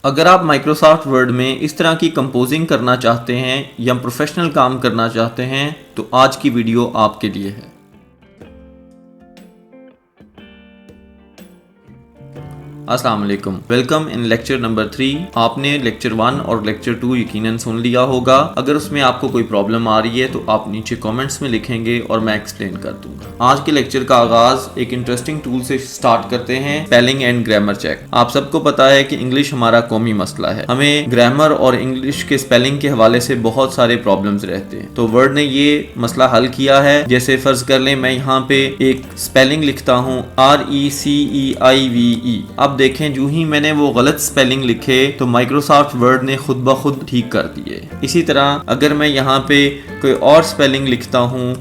अगर आप Microsoft word में इस तरह की कंपोजिंग करना चाहते हैं या प्रोफेशनल काम करना चाहते हैं तो आज की वीडियो आपके लिए है। अस्सलाम वालेकुम, वेलकम इन लेक्चर नंबर 3। आपने लेक्चर 1 और लेक्चर 2 यकीनन सुन लिया होगा। अगर उसमें आपको कोई प्रॉब्लम आ रही है तो आप नीचे कमेंट्स में लिखेंगे और मैं एक्सप्लेन कर दूंगा। आज के लेक्चर का आगाज एक इंटरेस्टिंग टूल से स्टार्ट करते हैं, स्पेलिंग एंड ग्रामर चेक। आप सबको पता है कि इंग्लिश हमारा कौमी मसला है, हमें ग्रामर और इंग्लिश के स्पेलिंग के हवाले से बहुत सारे प्रॉब्लम्स रहते हैं। तो वर्ड ने ये मसला हल किया है। जैसे फर्ज कर लें मैं यहाँ पे एक स्पेलिंग लिखता हूँ RECEIVE। अब देखें जो ही मैंने वो गलत स्पेलिंग लिखे तो माइक्रोसॉफ्ट वर्ड ने खुद ब खुद ठीक कर दिए। इसी तरह अगर मैं यहाँ पे कोई और स्पेलिंग लिखता हूँ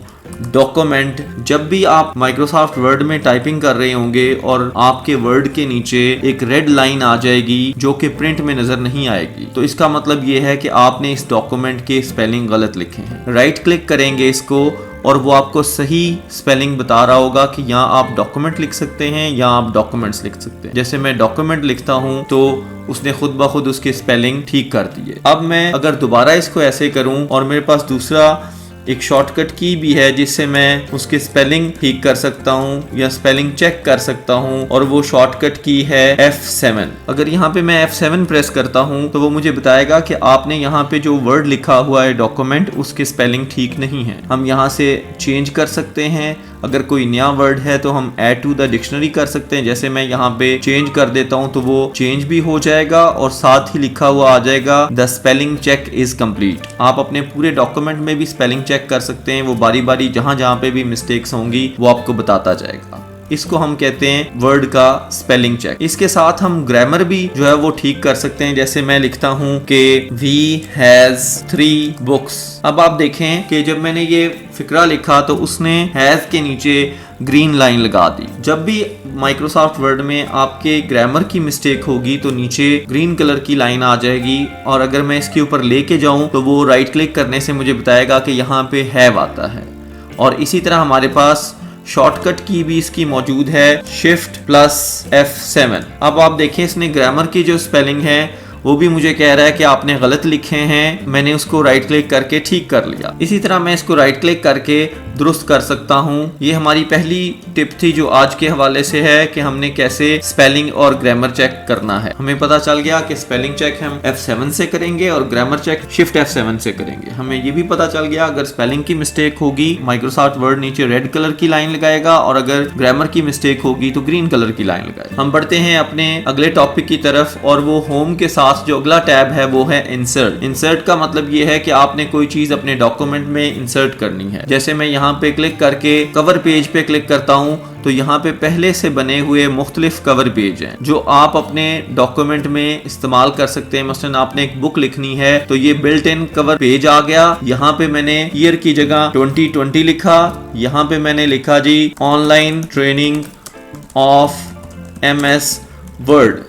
डॉक्यूमेंट, जब भी आप माइक्रोसॉफ्ट वर्ड में टाइपिंग कर रहे होंगे और आपके वर्ड के नीचे एक रेड लाइन आ जाएगी जो कि प्रिंट में नजर नहीं आएगी, तो इसका मतलब ये है कि आपने इस डॉक्यूमेंट के स्पेलिंग गलत लिखे हैं। राइट क्लिक करेंगे इसको और वो आपको सही स्पेलिंग बता रहा होगा कि यहाँ आप डॉक्यूमेंट लिख सकते हैं या आप डॉक्यूमेंट्स लिख सकते हैं। जैसे मैं डॉक्यूमेंट लिखता हूँ तो उसने खुद ब खुद उसकी स्पेलिंग ठीक कर दी है। अब मैं अगर दोबारा इसको ऐसे करूँ और मेरे पास दूसरा एक शॉर्टकट की भी है जिससे मैं उसकी स्पेलिंग ठीक कर सकता हूँ या स्पेलिंग चेक कर सकता हूँ, और वो शॉर्टकट की है F7। अगर यहाँ पे मैं F7 प्रेस करता हूँ तो वो मुझे बताएगा कि आपने यहाँ पे जो वर्ड लिखा हुआ है डॉक्यूमेंट उसकी स्पेलिंग ठीक नहीं है। हम यहाँ से चेंज कर सकते हैं। अगर कोई नया वर्ड है तो हम ऐड टू द डिक्शनरी कर सकते हैं। जैसे मैं यहाँ पे चेंज कर देता हूँ तो वो चेंज भी हो जाएगा और साथ ही लिखा हुआ आ जाएगा the spelling check is complete. आप अपने पूरे डॉक्यूमेंट में भी स्पेलिंग चेक कर सकते हैं। वो बारी बारी जहां पे भी मिस्टेक्स होंगी वो आपको बताता जाएगा। इसको हम कहते हैं वर्ड का स्पेलिंग चेक। इसके साथ हम ग्रामर भी जो है वो ठीक कर सकते हैं। जैसे मैं लिखता हूँ कि वी हैज 3 बुक्स। अब आप देखें कि जब मैंने ये फिक्रा लिखा तो उसने हैज के नीचे ग्रीन लाइन लगा दी। जब भी माइक्रोसॉफ्ट वर्ड में आपके ग्रामर की मिस्टेक होगी तो नीचे ग्रीन कलर की लाइन आ जाएगी, और अगर मैं इसके ऊपर लेके जाऊं तो वो राइट क्लिक करने से मुझे बताएगा कि यहाँ पे हैव आता है। और इसी तरह हमारे पास शॉर्टकट की भी इसकी मौजूद है Shift+F7। अब आप देखें इसने ग्रामर की जो स्पेलिंग है वो भी मुझे कह रहा है कि आपने गलत लिखे हैं। मैंने उसको राइट क्लिक करके ठीक कर लिया। इसी तरह मैं इसको राइट क्लिक करके दुरुस्त कर सकता हूँ। ये हमारी पहली टिप थी जो आज के हवाले से है कि हमने कैसे स्पेलिंग और ग्रामर चेक करना है। हमें पता चल गया कि स्पेलिंग चेक हम F7 से करेंगे और ग्रामर चेक Shift+F7 से करेंगे। हमें ये भी पता चल गया अगर स्पेलिंग की मिस्टेक होगी माइक्रोसॉफ्ट वर्ड नीचे रेड कलर की लाइन लगाएगा और अगर ग्रामर की मिस्टेक होगी तो ग्रीन कलर की लाइन लगाएगा। हम बढ़ते हैं अपने अगले टॉपिक की तरफ, और वो होम के साथ जो अगला टैब है वो है इंसर्ट। इंसर्ट का मतलब ये है कि आपने कोई चीज अपने डॉक्यूमेंट में इंसर्ट करनी है। जैसे मैं यहाँ पे क्लिक करके कवर पेज पे क्लिक करता हूँ तो यहाँ पे पहले से बने हुए मुख्तलिफ कवर पेज हैं जो आप अपने डॉक्यूमेंट में इस्तेमाल कर सकते हैं। मसलन आपने एक बुक लिखनी है तो ये बिल्ट इन कवर पेज आ गया। यहाँ पे मैंने ईयर की जगह 2020 लिखा। यहाँ पे मैंने लिखा जी online training of MS word.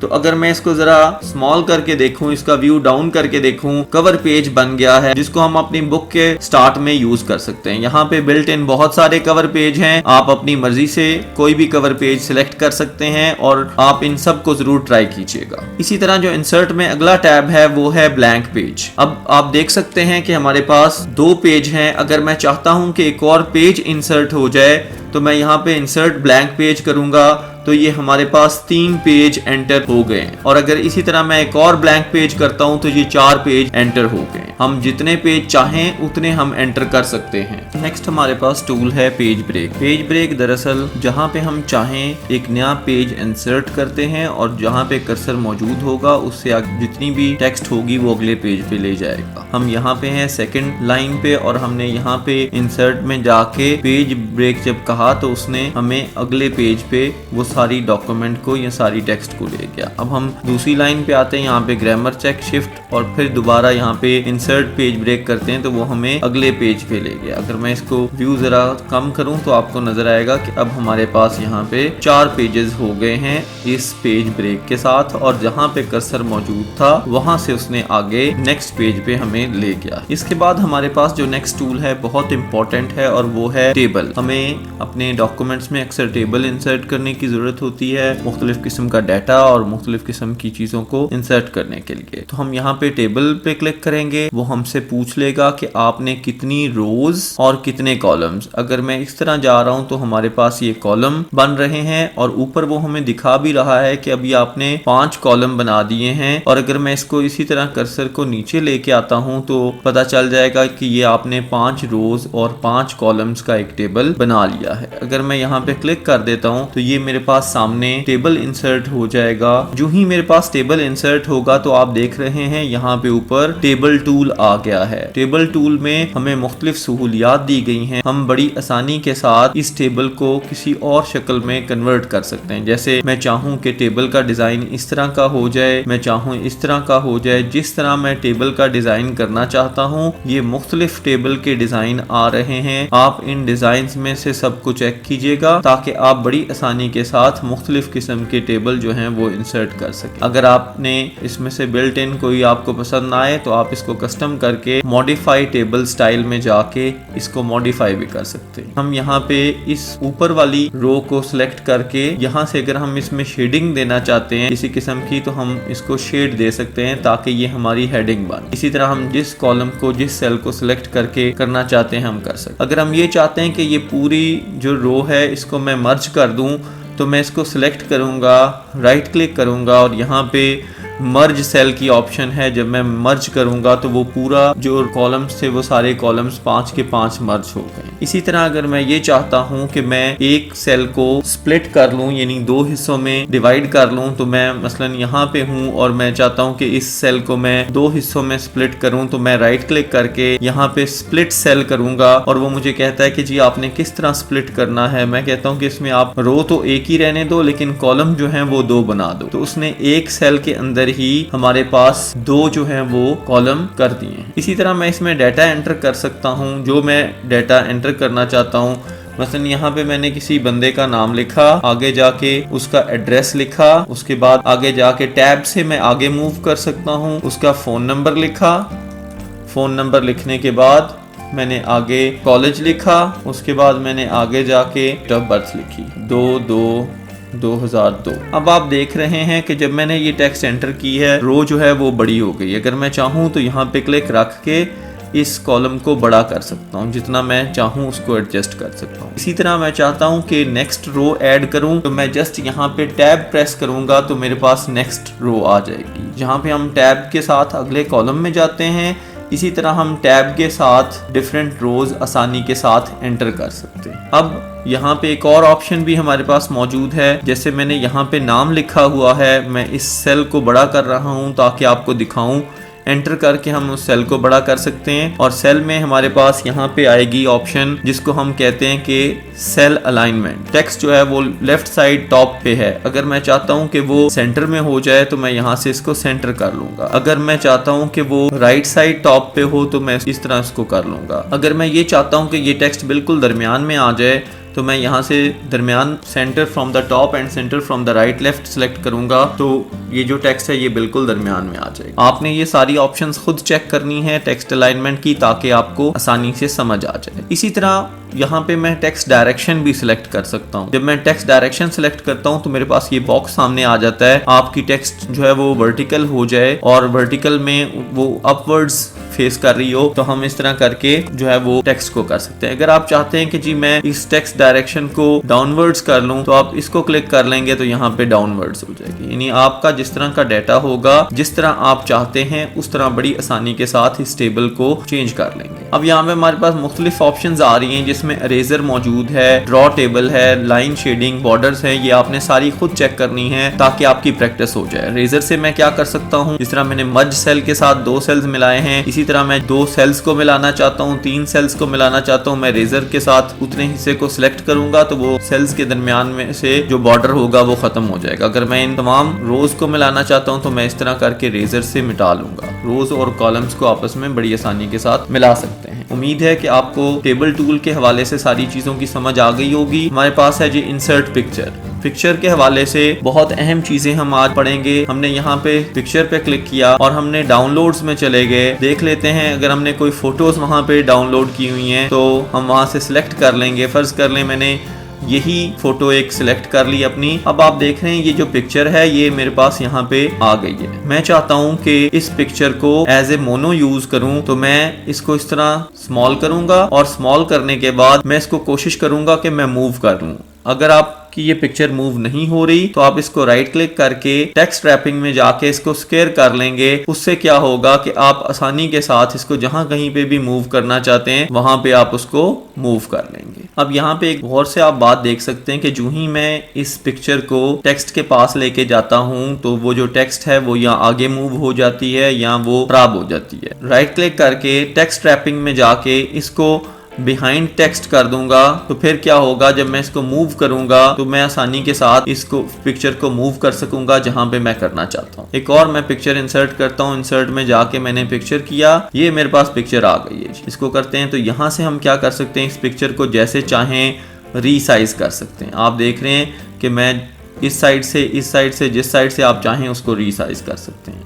तो अगर मैं इसको जरा स्मॉल करके देखूं, इसका व्यू डाउन करके देखूं, कवर पेज बन गया है जिसको हम अपनी बुक के स्टार्ट में यूज कर सकते हैं। यहाँ पे बिल्ट इन बहुत सारे कवर पेज हैं। आप अपनी मर्जी से कोई भी कवर पेज सिलेक्ट कर सकते हैं और आप इन सब को जरूर ट्राई कीजिएगा। इसी तरह जो इंसर्ट में अगला टैब है वो है ब्लैंक पेज। अब आप देख सकते हैं कि हमारे पास 2 पेज हैं। अगर मैं चाहता हूं कि एक और पेज इंसर्ट हो जाए तो मैं यहाँ पे इंसर्ट ब्लैंक पेज करूंगा तो ये हमारे पास 3 पेज एंटर हो गए। और अगर इसी तरह मैं एक और ब्लैंक पेज करता हूं तो ये 4 पेज एंटर हो गए। हम जितने पेज चाहें उतने हम एंटर कर सकते हैं। नेक्स्ट हमारे पास टूल है पेज ब्रेक। पेज ब्रेक दरअसल जहां पे हम चाहें एक नया पेज इंसर्ट करते हैं और जहां पे कर्सर मौजूद होगा उससे आगे जितनी भी टेक्स्ट होगी वो अगले पेज पे ले जाएगा। हम यहाँ पे हैं सेकंड लाइन पे और हमने यहाँ पे इंसर्ट में जाके पेज ब्रेक जब कहा तो उसने हमें अगले पेज पे वो सारी डॉक्यूमेंट को या सारी टेक्स्ट को ले गया। अब हम दूसरी लाइन पे आते हैं। यहाँ पे ग्रामर चेक शिफ्ट और फिर दोबारा यहाँ पे इंसर्ट इंसर्ट पेज ब्रेक करते हैं तो वो हमें अगले पेज पे ले गया। अगर मैं इसको व्यू जरा कम करूं तो आपको नजर आएगा कि अब हमारे पास यहाँ पे 4 पेजेस हो गए हैं इस पेज ब्रेक के साथ, और जहाँ पे कर्सर मौजूद था वहां से उसने आगे नेक्स्ट पेज पे हमें ले गया। इसके बाद हमारे पास जो नेक्स्ट टूल है बहुत इंपॉर्टेंट है और वो है टेबल। हमें अपने डॉक्यूमेंट्स में अक्सर टेबल इंसर्ट करने की जरूरत होती है, मुख्तलिफ किस्म का डाटा और मुख्तलिफ किस्म की चीजों को इंसर्ट करने के लिए। तो हम यहाँ पे टेबल पे क्लिक करेंगे, वो हमसे पूछ लेगा कि आपने कितनी रोज और कितने कॉलम्स। अगर मैं इस तरह जा रहा हूँ तो हमारे पास ये कॉलम बन रहे हैं और ऊपर वो हमें दिखा भी रहा है कि अभी आपने 5 कॉलम बना दिए हैं। और अगर मैं इसको इसी तरह कर्सर को नीचे लेके आता हूँ तो पता चल जाएगा कि ये आपने 5 रोज और 5 कॉलम्स का एक टेबल बना लिया है। अगर मैं यहाँ पे क्लिक कर देता हूँ तो ये मेरे पास सामने टेबल इंसर्ट हो जाएगा। जो ही मेरे पास टेबल इंसर्ट होगा तो आप देख रहे हैं यहाँ पे ऊपर टेबल टूल आ गया है। टेबल टूल में हमें मुख्तलिफ सहूलियात दी गई हैं। हम बड़ी आसानी के साथ इस टेबल को किसी और शक्ल में कन्वर्ट कर सकते हैं। जैसे मैं चाहूँ कि टेबल का डिजाइन इस तरह का हो जाए, मैं चाहूँ इस तरह का हो जाए। जिस तरह मैं टेबल का डिजाइन करना चाहता हूँ, ये मुख्तलिफ टेबल के डिजाइन आ रहे हैं। आप इन डिजाइन में से सब कुछ चेक कीजिएगा ताकि आप बड़ी आसानी के साथ मुख्तलिफ किस्म के टेबल जो हैं वो इंसर्ट कर सकें। अगर आपने इसमें से बिल्ट इन कोई आपको पसंद ना आए तो आप इसको कस्टम करके मॉडिफाई टेबल स्टाइल में जाके इसको मॉडिफाई भी कर सकते हैं। हम यहाँ पे इस ऊपर वाली रो को सिलेक्ट करके यहाँ से अगर हम इसमें शेडिंग देना चाहते हैं किसी किस्म की तो हम इसको शेड दे सकते हैं ताकि ये हमारी हेडिंग बने। इसी तरह हम जिस कॉलम को जिस सेल को सिलेक्ट करके करना चाहते हैं हम कर सकते हैं। अगर हम ये चाहते हैं कि ये पूरी जो रो है इसको मैं मर्ज कर दूं तो मैं इसको सिलेक्ट करूंगा, राइट क्लिक करूंगा और यहाँ पे मर्ज सेल की ऑप्शन है। जब मैं मर्ज करूंगा तो वो पूरा जो कॉलम्स थे वो सारे कॉलम्स 5 के 5 मर्ज हो गए। इसी तरह अगर मैं ये चाहता हूं कि मैं एक सेल को स्प्लिट कर लूं यानी 2 हिस्सों में डिवाइड कर लूं, तो मैं मसलन यहाँ पे हूं और मैं चाहता हूं कि इस सेल को मैं 2 हिस्सों में स्प्लिट करूं, तो मैं राइट क्लिक करके यहाँ पे स्प्लिट सेल करूंगा और वो मुझे कहता है कि जी आपने किस तरह स्प्लिट करना है। मैं कहता हूँ कि इसमें आप रो तो एक ही रहने दो लेकिन कॉलम जो है वो 2 बना दो। तो उसने एक सेल के अंदर ही हमारे पास 2 जो हैं वो कॉलम कर दिए हैं। इसी तरह मैं इसमें डाटा एंटर कर सकता हूं, जो मैं डाटा एंटर करना चाहता हूं। मसलन यहाँ पे मैंने किसी बंदे का नाम लिखा, आगे जाके उसका एड्रेस लिखा, उसके बाद आगे जाके टैब से मैं आगे मूव कर सकता हूँ, उसका फ़ोन नंबर लिखा। फ़ोन नंबर लिखने के बाद मैंने आगे कॉलेज लिखा, उसके बाद मैंने आगे जाके डेट ऑफ बर्थ लिखी 2/2/2002। अब आप देख रहे हैं कि जब मैंने ये टेक्स्ट एंटर की है रो जो है वो बड़ी हो गई। अगर मैं चाहूँ तो यहाँ पे क्लिक रख के इस कॉलम को बड़ा कर सकता हूँ, जितना मैं चाहूँ उसको एडजस्ट कर सकता हूँ। इसी तरह मैं चाहता हूँ कि नेक्स्ट रो ऐड करूँ तो मैं जस्ट यहाँ पे टैब प्रेस करूँगा तो मेरे पास नेक्स्ट रो आ जाएगी। जहाँ पे हम टैब के साथ अगले कॉलम में जाते हैं, इसी तरह हम टैब के साथ डिफरेंट रोज आसानी के साथ एंटर कर सकते हैं। अब यहाँ पे एक और ऑप्शन भी हमारे पास मौजूद है। जैसे मैंने यहाँ पे नाम लिखा हुआ है, मैं इस सेल को बड़ा कर रहा हूँ ताकि आपको दिखाऊं। एंटर करके हम उस सेल को बड़ा कर सकते हैं और सेल में हमारे पास यहाँ पे आएगी ऑप्शन जिसको हम कहते हैं कि सेल अलाइनमेंट। टेक्स्ट जो है वो लेफ्ट साइड टॉप पे है। अगर मैं चाहता हूँ कि वो सेंटर में हो जाए तो मैं यहाँ से इसको सेंटर कर लूंगा। अगर मैं चाहता हूँ कि वो राइट साइड टॉप पे हो तो मैं इस तरह इसको कर लूंगा। अगर मैं ये चाहता हूँ कि ये टेक्स्ट बिल्कुल दरमियान में आ जाए तो मैं यहाँ से दरमियान centre from the top and centre from the right left select करूंगा तो ये जो टेक्स्ट है ये बिल्कुल दरमियान में आ जाएगा। आपने ये सारी ऑप्शंस खुद चेक करनी है टेक्स्ट अलाइनमेंट की ताकि आपको आसानी से समझ आ जाए। इसी तरह यहाँ पे मैं टेक्स्ट डायरेक्शन भी सिलेक्ट कर सकता हूँ। जब मैं टेक्स्ट डायरेक्शन सिलेक्ट करता हूँ तो मेरे पास ये बॉक्स सामने आ जाता है। आपकी टेक्स्ट जो है वो वर्टिकल हो जाए और वर्टिकल में वो अपवर्ड्स फेस कर रही हो तो हम इस तरह करके जो है वो टेक्स्ट को कर सकते हैं। अगर आप चाहते हैं कि जी मैं इस टेक्स्ट डायरेक्शन को डाउनवर्ड्स कर लूं तो आप इसको क्लिक कर लेंगे तो यहाँ पे डाउनवर्ड्स हो जाएगी। यानी आपका जिस तरह का डाटा होगा, जिस तरह आप चाहते हैं उस तरह बड़ी आसानी के साथ इस टेबल को चेंज कर लेंगे। अब यहाँ पे हमारे पास मुख्तलिफ ऑप्शंस आ रही हैं जिसमें इरेजर मौजूद है, ड्रॉ टेबल है, लाइन शेडिंग, बॉर्डर्स है। ये आपने सारी खुद चेक करनी है ताकि आपकी प्रैक्टिस हो जाए। इरेजर से मैं क्या कर सकता हूँ, जिस तरह मैंने मर्ज सेल के साथ 2 सेल्स मिलाए हैं, इसी तरह मैं 2 सेल्स को मिलाना चाहता हूँ, 3 सेल्स को मिलाना चाहता हूँ। मैं इरेजर के साथ उतने हिस्से को सिलेक्ट करूंगा तो वो सेल्स के दरमियान में से जो बॉर्डर होगा वो खत्म हो जाएगा। अगर मैं इन तमाम रोज को मिलाना चाहता हूँ तो मैं इस तरह करके इरेजर से मिटा लूंगा। रोज और कॉलम्स को आपस में बड़ी आसानी के साथ मिला सकते हैं। उम्मीद है कि आपको टेबल टूल के हवाले से सारी चीजों की समझ आ गई होगी। हमारे पास है जी इंसर्ट पिक्चर। पिक्चर के हवाले से बहुत अहम चीजें हम आज पढ़ेंगे। हमने यहाँ पे पिक्चर पे क्लिक किया और हमने डाउनलोड्स में चले गए। देख लेते हैं अगर हमने कोई फोटोज वहाँ पे डाउनलोड की हुई हैं तो हम वहाँ से सिलेक्ट कर लेंगे। फर्ज कर लें मैंने यही फोटो एक सिलेक्ट कर ली अपनी। अब आप देख रहे हैं ये जो पिक्चर है ये मेरे पास यहाँ पे आ गई है। मैं चाहता हूँ कि इस पिक्चर को एज ए मोनो यूज करूँ, तो मैं इसको इस तरह स्मॉल करूंगा और स्मॉल करने के बाद मैं इसको कोशिश करूंगा कि मैं मूव कर लूँ। अगर आपकी ये पिक्चर मूव नहीं हो रही तो आप इसको राइट क्लिक करके टेक्स्ट रैपिंग में जाके इसको स्केयर कर लेंगे। उससे क्या होगा कि आप आसानी के साथ इसको जहां कहीं पे भी मूव करना चाहते हैं वहां पे आप उसको मूव कर लेंगे। अब यहाँ पे एक गौर से आप बात देख सकते हैं कि जो ही मैं इस पिक्चर को टेक्स्ट के पास लेके जाता हूँ तो वो जो टेक्स्ट है वो या आगे मूव हो जाती है या वो खराब हो जाती है। राइट क्लिक करके टेक्स्ट रैपिंग में जाके इसको बिहाइंड टेक्स्ट कर दूंगा तो फिर क्या होगा, जब मैं इसको मूव करूंगा तो मैं आसानी के साथ इसको पिक्चर को मूव कर सकूंगा जहां पे मैं करना चाहता हूं। एक और मैं पिक्चर इंसर्ट करता हूं। इंसर्ट में जाके मैंने पिक्चर किया, ये मेरे पास पिक्चर आ गई है। इसको करते हैं तो यहां से हम क्या कर सकते हैं, इस पिक्चर को जैसे चाहें रीसाइज कर सकते हैं। आप देख रहे हैं कि मैं इस साइड से जिस साइड से आप चाहें उसको रीसाइज कर सकते हैं।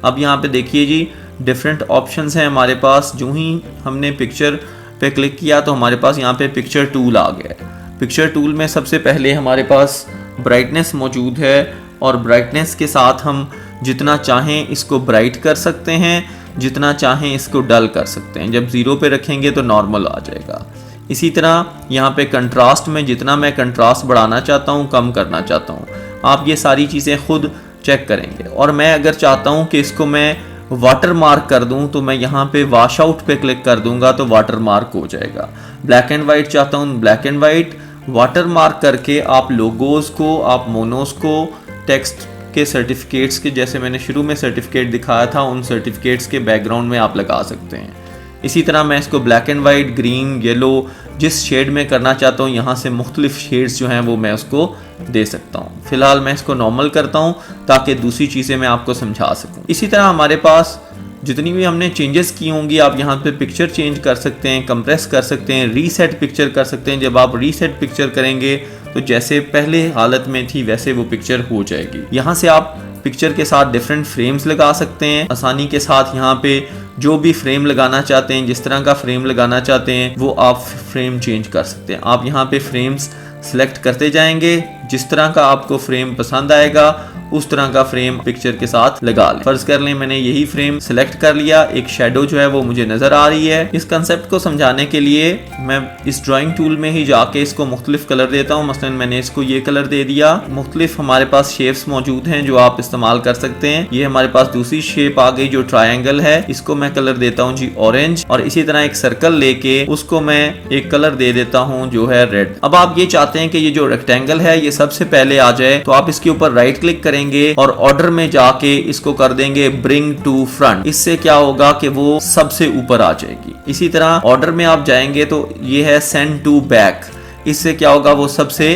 अब यहाँ पे देखिए जी डिफरेंट ऑप्शंस हैं हमारे पास। जो ही हमने पिक्चर पे क्लिक किया तो हमारे पास यहाँ पे पिक्चर टूल आ गया है। पिक्चर टूल में सबसे पहले हमारे पास ब्राइटनेस मौजूद है और ब्राइटनेस के साथ हम जितना चाहें इसको ब्राइट कर सकते हैं, जितना चाहें इसको डल कर सकते हैं। जब 0 पे रखेंगे तो नॉर्मल आ जाएगा। इसी तरह यहाँ पे कंट्रास्ट में जितना मैं कंट्रास्ट बढ़ाना चाहता हूँ, कम करना चाहता हूँ, आप ये सारी चीज़ें खुद चेक करेंगे। और मैं अगर चाहता हूँ कि इसको मैं वाटर मार्क कर दूं तो मैं यहाँ पे वॉश आउट पे क्लिक कर दूंगा तो वाटर मार्क हो जाएगा। ब्लैक एंड वाइट चाहता हूँ, black and white. Water mark करके आप लोगोज को, आप मोनोस को, टेक्स्ट के सर्टिफिकेट्स के, जैसे मैंने शुरू में सर्टिफिकेट दिखाया था, उन सर्टिफिकेट्स के बैकग्राउंड में आप लगा सकते हैं। इसी तरह मैं इसको black and white, green, yellow, जिस शेड में करना चाहता हूँ यहाँ से मुख्तलिफ शेड्स जो हैं वो मैं उसको दे सकता हूँ। फिलहाल मैं इसको नॉर्मल करता हूँ ताकि दूसरी चीज़ें मैं आपको समझा सकूँ। इसी तरह हमारे पास जितनी भी हमने चेंजेस की होंगी, आप यहाँ पे पिक्चर चेंज कर सकते हैं, कंप्रेस कर सकते हैं, रीसेट पिक्चर कर सकते हैं। जब आप रीसेट पिक्चर करेंगे तो जैसे पहले हालत में थी वैसे वो पिक्चर हो जाएगी। यहाँ से आप पिक्चर के साथ डिफरेंट फ्रेम्स लगा सकते हैं आसानी के साथ। यहाँ पे जो भी फ्रेम लगाना चाहते हैं, जिस तरह का फ्रेम लगाना चाहते हैं वो आप फ्रेम चेंज कर सकते हैं। आप यहाँ पे फ्रेम्स सिलेक्ट करते जाएंगे, जिस तरह का आपको फ्रेम पसंद आएगा उस तरह का फ्रेम पिक्चर के साथ लगा लें। फर्ज कर लें मैंने यही फ्रेम सिलेक्ट कर लिया, एक शेडो जो है वो मुझे नजर आ रही है। इस कंसेप्ट को समझाने के लिए मैं इस ड्राइंग टूल में ही जाके इसको मुख्तलिफ कलर देता हूँ। मसलन मैंने इसको ये कलर दे दिया। मुख्तलिफ हमारे पास शेप्स मौजूद हैं जो आप इस्तेमाल कर सकते हैं। ये हमारे पास दूसरी शेप आ गई जो ट्रायंगल है, इसको मैं कलर देता हूँ जी ऑरेंज। और इसी तरह एक सर्कल लेके उसको मैं एक कलर दे देता हूँ जो है रेड। अब आप ये चाहते हैं कि ये जो रेक्टेंगल है ये सबसे पहले आ जाए, तो आप इसके ऊपर राइट क्लिक करेंगे और ऑर्डर में जाके इसको कर देंगे ब्रिंग टू फ्रंट। इससे क्या होगा कि वो सबसे ऊपर आ जाएगी। इसी तरह ऑर्डर में आप जाएंगे तो ये है सेंड टू बैक, इससे क्या होगा वो सबसे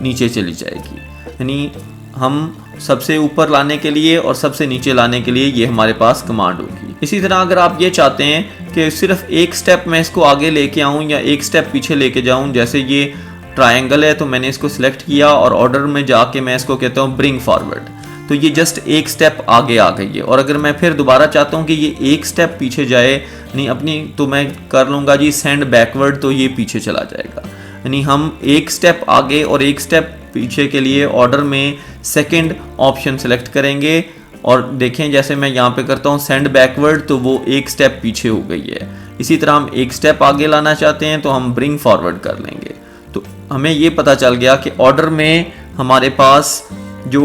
नीचे चली जाएगी। यानी हम सबसे ऊपर लाने के लिए और सबसे नीचे लाने के लिए ये हमारे पास कमांड होगी। इसी तरह अगर आप ये चाहते हैं कि सिर्फ एक स्टेप मैं इसको आगे लेके आऊं या एक स्टेप पीछे लेके जाऊं, जैसे ये ट्रायंगल है तो मैंने इसको सिलेक्ट किया और ऑर्डर में जाके मैं इसको कहता हूँ ब्रिंग फॉरवर्ड, तो ये जस्ट एक स्टेप आगे आ गई है। और अगर मैं फिर दोबारा चाहता हूँ कि ये एक स्टेप पीछे जाए नहीं अपनी, तो मैं कर लूँगा जी सेंड बैकवर्ड, तो ये पीछे चला जाएगा। यानी हम एक स्टेप आगे और एक स्टेप पीछे के लिए ऑर्डर में सेकंड ऑप्शन सेलेक्ट करेंगे। और देखें जैसे मैं यहाँ पे करता हूँ सेंड बैकवर्ड, तो वो एक स्टेप पीछे हो गई है। इसी तरह हम एक स्टेप आगे लाना चाहते हैं तो हम ब्रिंग फॉरवर्ड कर लेंगे। तो हमें ये पता चल गया कि ऑर्डर में हमारे पास जो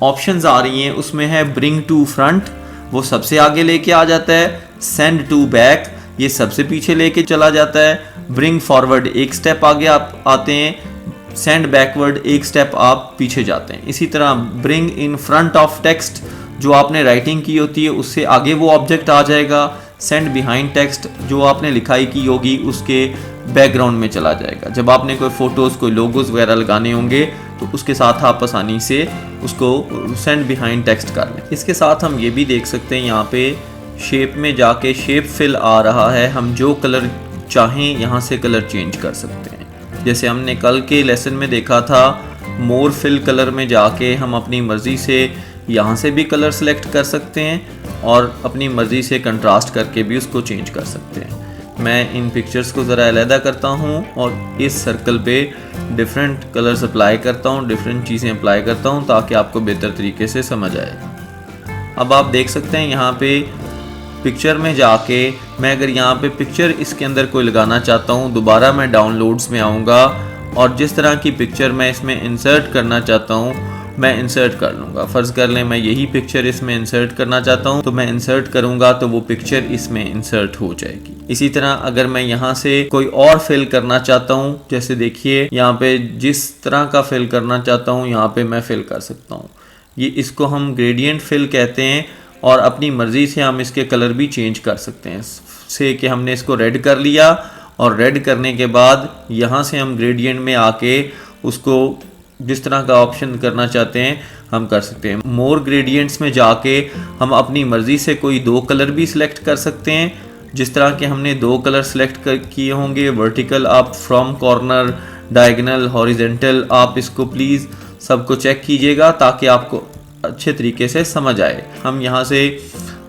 ऑप्शंस आ रही हैं उसमें है ब्रिंग टू फ्रंट, वो सबसे आगे लेके आ जाता है। सेंड टू बैक, ये सबसे पीछे लेके चला जाता है। ब्रिंग फॉरवर्ड एक स्टेप आगे आप आते हैं। सेंड बैकवर्ड एक स्टेप आप पीछे जाते हैं। इसी तरह bring in front of text, जो आपने राइटिंग की होती है उससे आगे वो ऑब्जेक्ट आ जाएगा। सेंड बिहाइंड टेक्स्ट, जो आपने लिखाई की होगी उसके बैकग्राउंड में चला जाएगा। जब आपने कोई फोटोज़, कोई लोगोज वगैरह लगाने होंगे तो उसके साथ आप आसानी से उसको सेंड बिहाइंड टेक्स्ट कर लें। इसके साथ हम ये भी देख सकते हैं यहाँ पे शेप में जाके शेप फिल आ रहा है, हम जो कलर चाहें यहाँ से कलर चेंज कर सकते हैं। जैसे हमने कल के लेसन में देखा था, मोर फिल कलर में जाके हम अपनी मर्ज़ी से यहाँ से भी कलर सेलेक्ट कर सकते हैं और अपनी मर्ज़ी से कंट्रास्ट करके भी उसको चेंज कर सकते हैं। मैं इन पिक्चर्स को ज़रा अलहदा करता हूँ और इस सर्कल पे डिफरेंट कलर्स अप्लाई करता हूँ, डिफरेंट चीज़ें अप्लाई करता हूँ ताकि आपको बेहतर तरीके से समझ आए। अब आप देख सकते हैं यहाँ पे पिक्चर में जाके मैं अगर यहाँ पे पिक्चर इसके अंदर कोई लगाना चाहता हूँ, दोबारा मैं डाउनलोड्स में आऊँगा और जिस तरह की पिक्चर मैं इसमें इंसर्ट करना चाहता हूँ मैं इंसर्ट कर लूँगा। फ़र्ज़ कर लें मैं यही पिक्चर इसमें इंसर्ट करना चाहता हूँ तो मैं इंसर्ट करूँगा तो वो पिक्चर इसमें इंसर्ट हो जाएगी। इसी तरह अगर मैं यहाँ से कोई और फिल करना चाहता हूँ, जैसे देखिए यहाँ पे जिस तरह का फिल करना चाहता हूँ यहाँ पे मैं फिल कर सकता हूँ। ये इसको हम ग्रेडियंट फिल कहते हैं और अपनी मर्ज़ी से हम इसके कलर भी चेंज कर सकते हैं। से कि हमने इसको रेड कर लिया और रेड करने के बाद यहाँ से हम ग्रेडियंट में आके उसको जिस तरह का ऑप्शन करना चाहते हैं हम कर सकते हैं। मोर ग्रेडियंट्स में जाके हम अपनी मर्ज़ी से कोई 2 कलर भी सिलेक्ट कर सकते हैं। जिस तरह के हमने 2 कलर सिलेक्ट किए होंगे, वर्टिकल आप फ्रॉम कॉर्नर, डायगोनल, हॉरिजेंटल, आप इसको प्लीज़ सबको चेक कीजिएगा ताकि आपको अच्छे तरीके से समझ आए। हम यहाँ से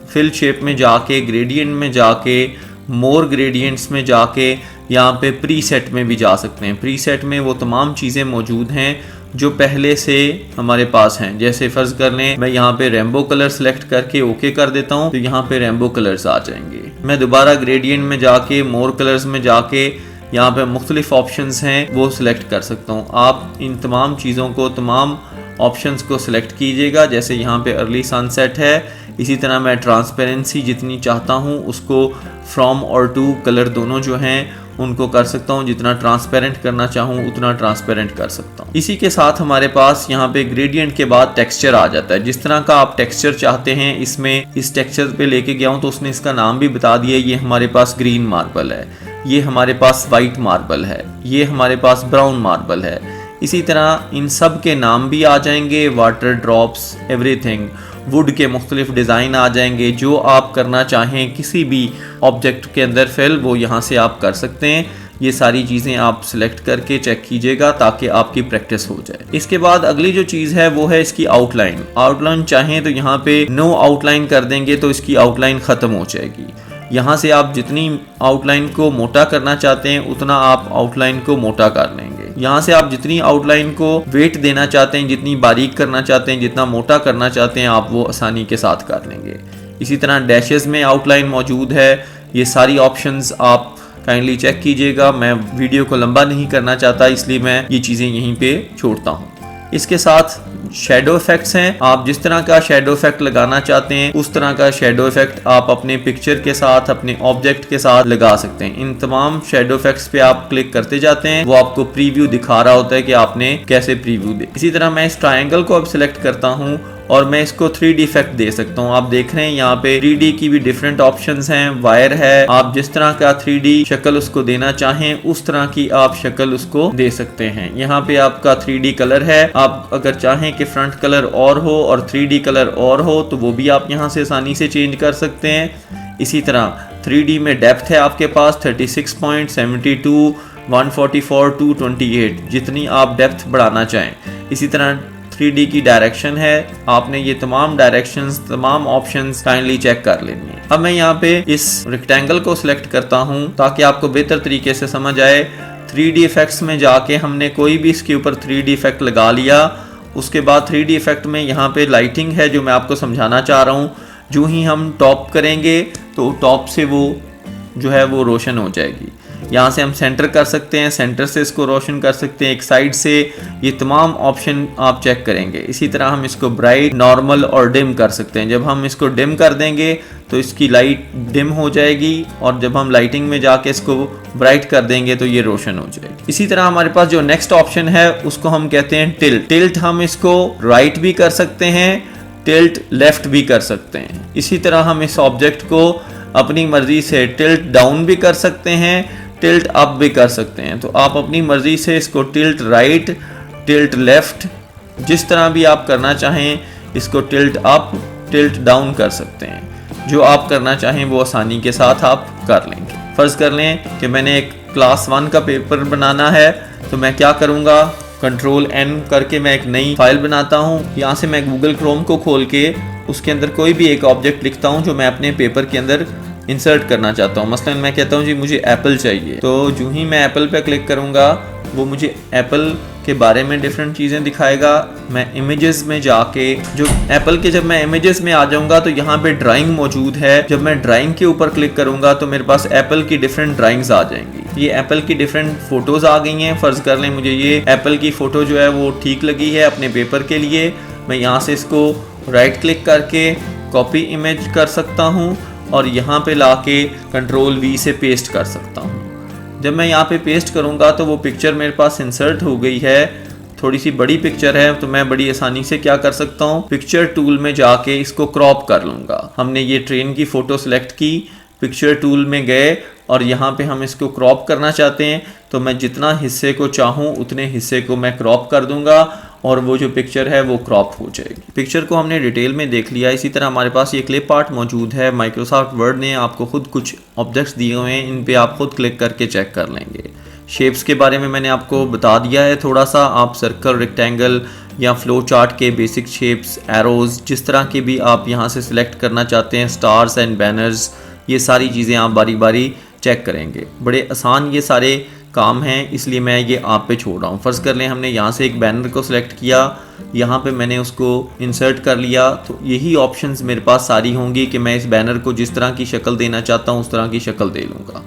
फिल शेप में जाके, ग्रेडियंट में जाके, मोर ग्रेडियंट्स में जाके यहाँ पे प्रीसेट में भी जा सकते हैं। प्रीसेट में वो तमाम चीज़ें मौजूद हैं जो पहले से हमारे पास हैं। जैसे फ़र्ज़ कर लें मैं यहाँ पे रेनबो कलर सेलेक्ट करके ओके कर देता हूँ तो यहाँ पे रेनबो कलर्स आ जाएंगे। मैं दोबारा ग्रेडियंट में जाके, मोर कलर्स में जाके यहाँ पे मुख्तलिफ ऑप्शंस हैं वो सिलेक्ट कर सकता हूँ। आप इन तमाम चीज़ों को, तमाम ऑप्शंस को सिलेक्ट कीजिएगा। जैसे यहाँ पे अर्ली सनसेट है, इसी तरह मैं ट्रांसपेरेंसी जितनी चाहता हूँ उसको फ्रॉम और टू कलर दोनों जो हैं उनको कर सकता हूँ। जितना ट्रांसपेरेंट करना चाहूँ उतना ट्रांसपेरेंट कर सकता हूँ। इसी के साथ हमारे पास यहाँ पे ग्रेडियंट के बाद टेक्सचर आ जाता है। जिस तरह का आप टेक्सचर चाहते हैं, इसमें इस टेक्सचर पे लेके गया हूँ तो उसने इसका नाम भी बता दिया। ये हमारे पास ग्रीन मार्बल है, ये हमारे पास वाइट मार्बल है, ये हमारे पास ब्राउन मार्बल है। इसी तरह इन सब के नाम भी आ जाएंगे, वाटर ड्रॉप्स, एवरीथिंग। वुड के मुख्तलिफ डिज़ाइन आ जाएंगे। जो आप करना चाहें किसी भी ऑब्जेक्ट के अंदर फिल, वो यहाँ से आप कर सकते हैं। ये सारी चीज़ें आप सिलेक्ट करके चेक कीजिएगा ताकि आपकी प्रैक्टिस हो जाए। इसके बाद अगली जो चीज़ है वो है इसकी आउटलाइन। आउटलाइन चाहें तो यहाँ पे नो आउटलाइन कर देंगे तो इसकी आउटलाइन ख़त्म हो जाएगी। यहाँ से आप जितनी आउटलाइन को मोटा करना चाहते हैं उतना आप आउटलाइन को मोटा कर लेंगे। यहाँ से आप जितनी आउटलाइन को वेट देना चाहते हैं, जितनी बारीक करना चाहते हैं, जितना मोटा करना चाहते हैं, आप वो आसानी के साथ कर लेंगे। इसी तरह डैशेस में आउटलाइन मौजूद है। ये सारी ऑप्शंस आप काइंडली चेक कीजिएगा। मैं वीडियो को लंबा नहीं करना चाहता इसलिए मैं ये चीज़ें यहीं पे छोड़ता हूँ। इसके साथ शेडो इफेक्ट्स हैं। आप जिस तरह का शेडो इफेक्ट लगाना चाहते हैं उस तरह का शेडो इफेक्ट आप अपने पिक्चर के साथ, अपने ऑब्जेक्ट के साथ लगा सकते हैं। इन तमाम शेडो इफेक्ट्स पे आप क्लिक करते जाते हैं, वो आपको प्रीव्यू दिखा रहा होता है कि आपने कैसे प्रीव्यू दे। इसी तरह मैं इस ट्रायंगल को अब सिलेक्ट करता हूँ और मैं इसको 3D इफेक्ट दे सकता हूँ। आप देख रहे हैं यहाँ पे 3D की भी डिफरेंट ऑप्शंस हैं। वायर है, आप जिस तरह का 3D शक्ल उसको देना चाहें उस तरह की आप शक्ल उसको दे सकते हैं। यहाँ पे आपका 3D कलर है। आप अगर चाहें कि फ्रंट कलर और हो और 3D कलर और हो तो वो भी आप यहाँ से आसानी से चेंज कर सकते हैं। इसी तरह 3D में डेप्थ है आपके पास 36.72, 144, 228, जितनी आप डेप्थ बढ़ाना चाहें। इसी तरह 3D की डायरेक्शन है। आपने ये तमाम डायरेक्शंस, तमाम ऑप्शंस काइंडली चेक कर लेनी है। अब मैं यहाँ पे इस रेक्टेंगल को सिलेक्ट करता हूँ ताकि आपको बेहतर तरीके से समझ आए। 3D इफेक्ट्स में जाके हमने कोई भी इसके ऊपर 3D इफेक्ट लगा लिया। उसके बाद 3D इफेक्ट में यहाँ पे लाइटिंग है जो मैं आपको समझाना चाह रहा हूँ। जो ही हम टॉप करेंगे तो टॉप से वो जो है वो रोशन हो जाएगी। यहाँ से हम सेंटर कर सकते हैं, सेंटर से इसको रोशन कर सकते हैं, एक साइड से। ये तमाम ऑप्शन आप चेक करेंगे। इसी तरह हम इसको ब्राइट, नॉर्मल और डिम कर सकते हैं। जब हम इसको डिम कर देंगे तो इसकी लाइट डिम हो जाएगी और जब हम लाइटिंग में जाके इसको ब्राइट कर देंगे तो ये रोशन हो जाएगी। इसी तरह हमारे पास जो नेक्स्ट ऑप्शन है उसको हम कहते हैं टिल्ट। टिल्ट हम इसको राइट भी कर सकते हैं, टिल्ट लेफ्ट भी कर सकते हैं। इसी तरह हम इस ऑब्जेक्ट को अपनी मर्जी से टिल्ट डाउन भी कर सकते हैं, टिल्ट अप भी कर सकते हैं। तो आप अपनी मर्जी से इसको टिल्ट राइट, टिल्ट लेफ्ट, जिस तरह भी आप करना चाहें इसको टिल्ट अप, टिल्ट डाउन कर सकते हैं। जो आप करना चाहें वो आसानी के साथ आप कर लेंगे। फ़र्ज़ कर लें कि मैंने एक क्लास 1 का पेपर बनाना है, तो मैं क्या करूँगा, Ctrl+N करके मैं एक नई फाइल बनाता हूँ। यहाँ से मैं गूगल क्रोम को खोल के उसके अंदर कोई भी एक ऑब्जेक्ट लिखता हूँ जो मैं अपने पेपर के अंदर इंसर्ट करना चाहता हूँ। मसलन मैं कहता हूँ जी मुझे एप्पल चाहिए, तो जो ही मैं एप्पल पे क्लिक करूँगा वो मुझे एप्पल के बारे में डिफरेंट चीज़ें दिखाएगा। मैं इमेजेस में जाके जो एप्पल के, जब मैं इमेजेस में आ जाऊँगा तो यहाँ पे ड्राइंग मौजूद है। जब मैं ड्राइंग के ऊपर क्लिक करूँगा तो मेरे पास एप्पल की डिफरेंट ड्राइंग्स आ जाएंगी। ये एप्पल की डिफरेंट फ़ोटोज़ आ गई हैं। फ़र्ज़ कर लें मुझे ये एप्पल की फ़ोटो जो है वो ठीक लगी है अपने पेपर के लिए, मैं यहाँ से इसको राइट क्लिक करके कॉपी इमेज कर सकता हूँ और यहाँ पे लाके Ctrl+V से पेस्ट कर सकता हूँ। जब मैं यहाँ पे पेस्ट करूँगा तो वो पिक्चर मेरे पास इंसर्ट हो गई है। थोड़ी सी बड़ी पिक्चर है तो मैं बड़ी आसानी से क्या कर सकता हूँ, पिक्चर टूल में जाके इसको क्रॉप कर लूँगा। हमने ये ट्रेन की फ़ोटो सेलेक्ट की, पिक्चर टूल में गए और यहाँ पे हम इसको क्रॉप करना चाहते हैं, तो मैं जितना हिस्से को चाहूँ उतने हिस्से को मैं क्रॉप कर दूँगा और वो जो पिक्चर है वो क्रॉप हो जाएगी। पिक्चर को हमने डिटेल में देख लिया। इसी तरह हमारे पास ये क्लिप आर्ट मौजूद है। माइक्रोसॉफ्ट वर्ड ने आपको खुद कुछ ऑब्जेक्ट्स दिए हुए हैं, इन पे आप खुद क्लिक करके चेक कर लेंगे। शेप्स के बारे में मैंने आपको बता दिया है थोड़ा सा। आप सर्कल, रेक्टेंगल या फ्लो चार्ट के बेसिक शेप्स, एरोज़, जिस तरह के भी आप यहाँ से सिलेक्ट करना चाहते हैं, स्टार्स एंड बैनर्स, ये सारी चीज़ें आप बारी बारी चेक करेंगे। बड़े आसान ये सारे काम हैं, इसलिए मैं ये आप पे छोड़ रहा हूँ। फ़र्ज़ कर लें हमने यहाँ से एक बैनर को सिलेक्ट किया, यहाँ पे मैंने उसको इंसर्ट कर लिया, तो यही ऑप्शंस मेरे पास सारी होंगी कि मैं इस बैनर को जिस तरह की शक्ल देना चाहता हूँ उस तरह की शक्ल दे लूँगा।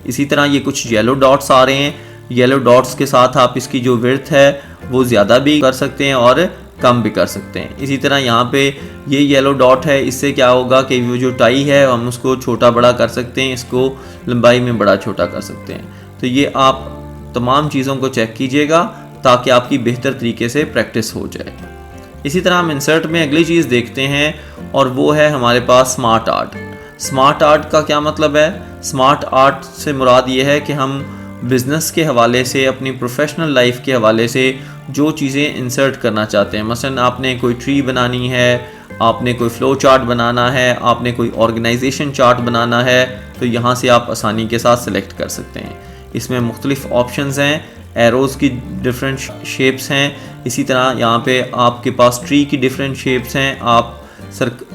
इसी तरह ये कुछ येलो डॉट्स आ रहे हैं। येलो डॉट्स के साथ आप इसकी जो विड्थ है वो ज़्यादा भी कर सकते हैं और कम भी कर सकते हैं। इसी तरह यहाँ पे ये येलो डॉट है, इससे क्या होगा कि वो जो टाई है हम उसको छोटा बड़ा कर सकते हैं, इसको लंबाई में बड़ा छोटा कर सकते हैं। तो ये आप तमाम चीज़ों को चेक कीजिएगा ताकि आपकी बेहतर तरीके से प्रैक्टिस हो जाए। इसी तरह हम इंसर्ट में अगली चीज़ देखते हैं और वो है हमारे पास स्मार्ट आर्ट। स्मार्ट आर्ट का क्या मतलब है? स्मार्ट आर्ट से मुराद ये है कि हम बिज़नेस के हवाले से, अपनी प्रोफेशनल लाइफ के हवाले से जो चीज़ें इंसर्ट करना चाहते हैं। मसलन आपने कोई ट्री बनानी है, आपने कोई फ़्लो चार्ट बनाना है, आपने कोई ऑर्गेनाइजेशन चार्ट बनाना है, तो यहाँ से आप आसानी के साथ सेलेक्ट कर सकते हैं। इसमें मुख्तलिफ़ ऑप्शंस हैं, एरोज़ की डिफरेंट शेप्स हैं। इसी तरह यहाँ पे आपके पास ट्री की डिफरेंट शेप्स हैं। आप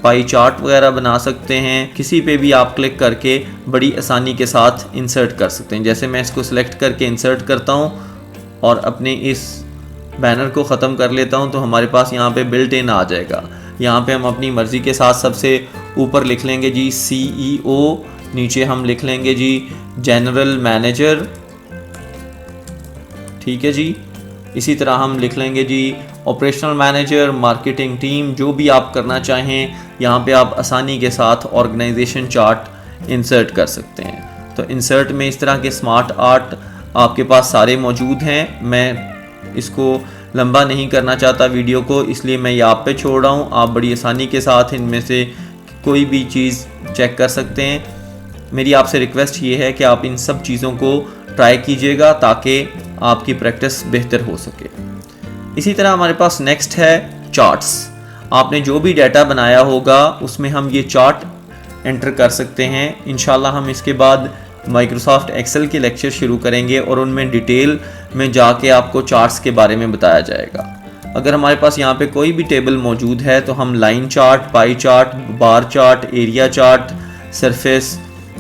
पाई चार्ट वगैरह बना सकते हैं। किसी पे भी आप क्लिक करके बड़ी आसानी के साथ इंसर्ट कर सकते हैं। जैसे मैं इसको सिलेक्ट करके इंसर्ट करता हूँ और अपने इस बैनर को ख़त्म कर लेता हूँ तो हमारे पास यहाँ पे बिल्ट इन आ जाएगा। यहाँ पे हम अपनी मर्ज़ी के साथ सबसे ऊपर लिख लेंगे जी CEO, नीचे हम लिख लेंगे जी जनरल मैनेजर, ठीक है जी। इसी तरह हम लिख लेंगे जी ऑपरेशनल मैनेजर, मार्केटिंग टीम, जो भी आप करना चाहें यहाँ पे आप आसानी के साथ ऑर्गेनाइजेशन चार्ट इंसर्ट कर सकते हैं। तो इंसर्ट में इस तरह के स्मार्ट आर्ट आपके पास सारे मौजूद हैं। मैं इसको लंबा नहीं करना चाहता वीडियो को, इसलिए मैं ये आप पे छोड़ रहा हूँ। आप बड़ी आसानी के साथ इनमें से कोई भी चीज़ चेक कर सकते हैं। मेरी आपसे रिक्वेस्ट ये है कि आप इन सब चीज़ों को ट्राई कीजिएगा ताकि आपकी प्रैक्टिस बेहतर हो सके। इसी तरह हमारे पास नेक्स्ट है चार्ट्स। आपने जो भी डाटा बनाया होगा उसमें हम ये चार्ट एंटर कर सकते हैं। इंशाल्लाह हम इसके बाद माइक्रोसॉफ्ट एक्सेल के लेक्चर शुरू करेंगे और उनमें डिटेल में जाके आपको चार्ट्स के बारे में बताया जाएगा। अगर हमारे पास यहाँ पे कोई भी टेबल मौजूद है तो हम line chart, pie chart, bar chart, area chart, surface,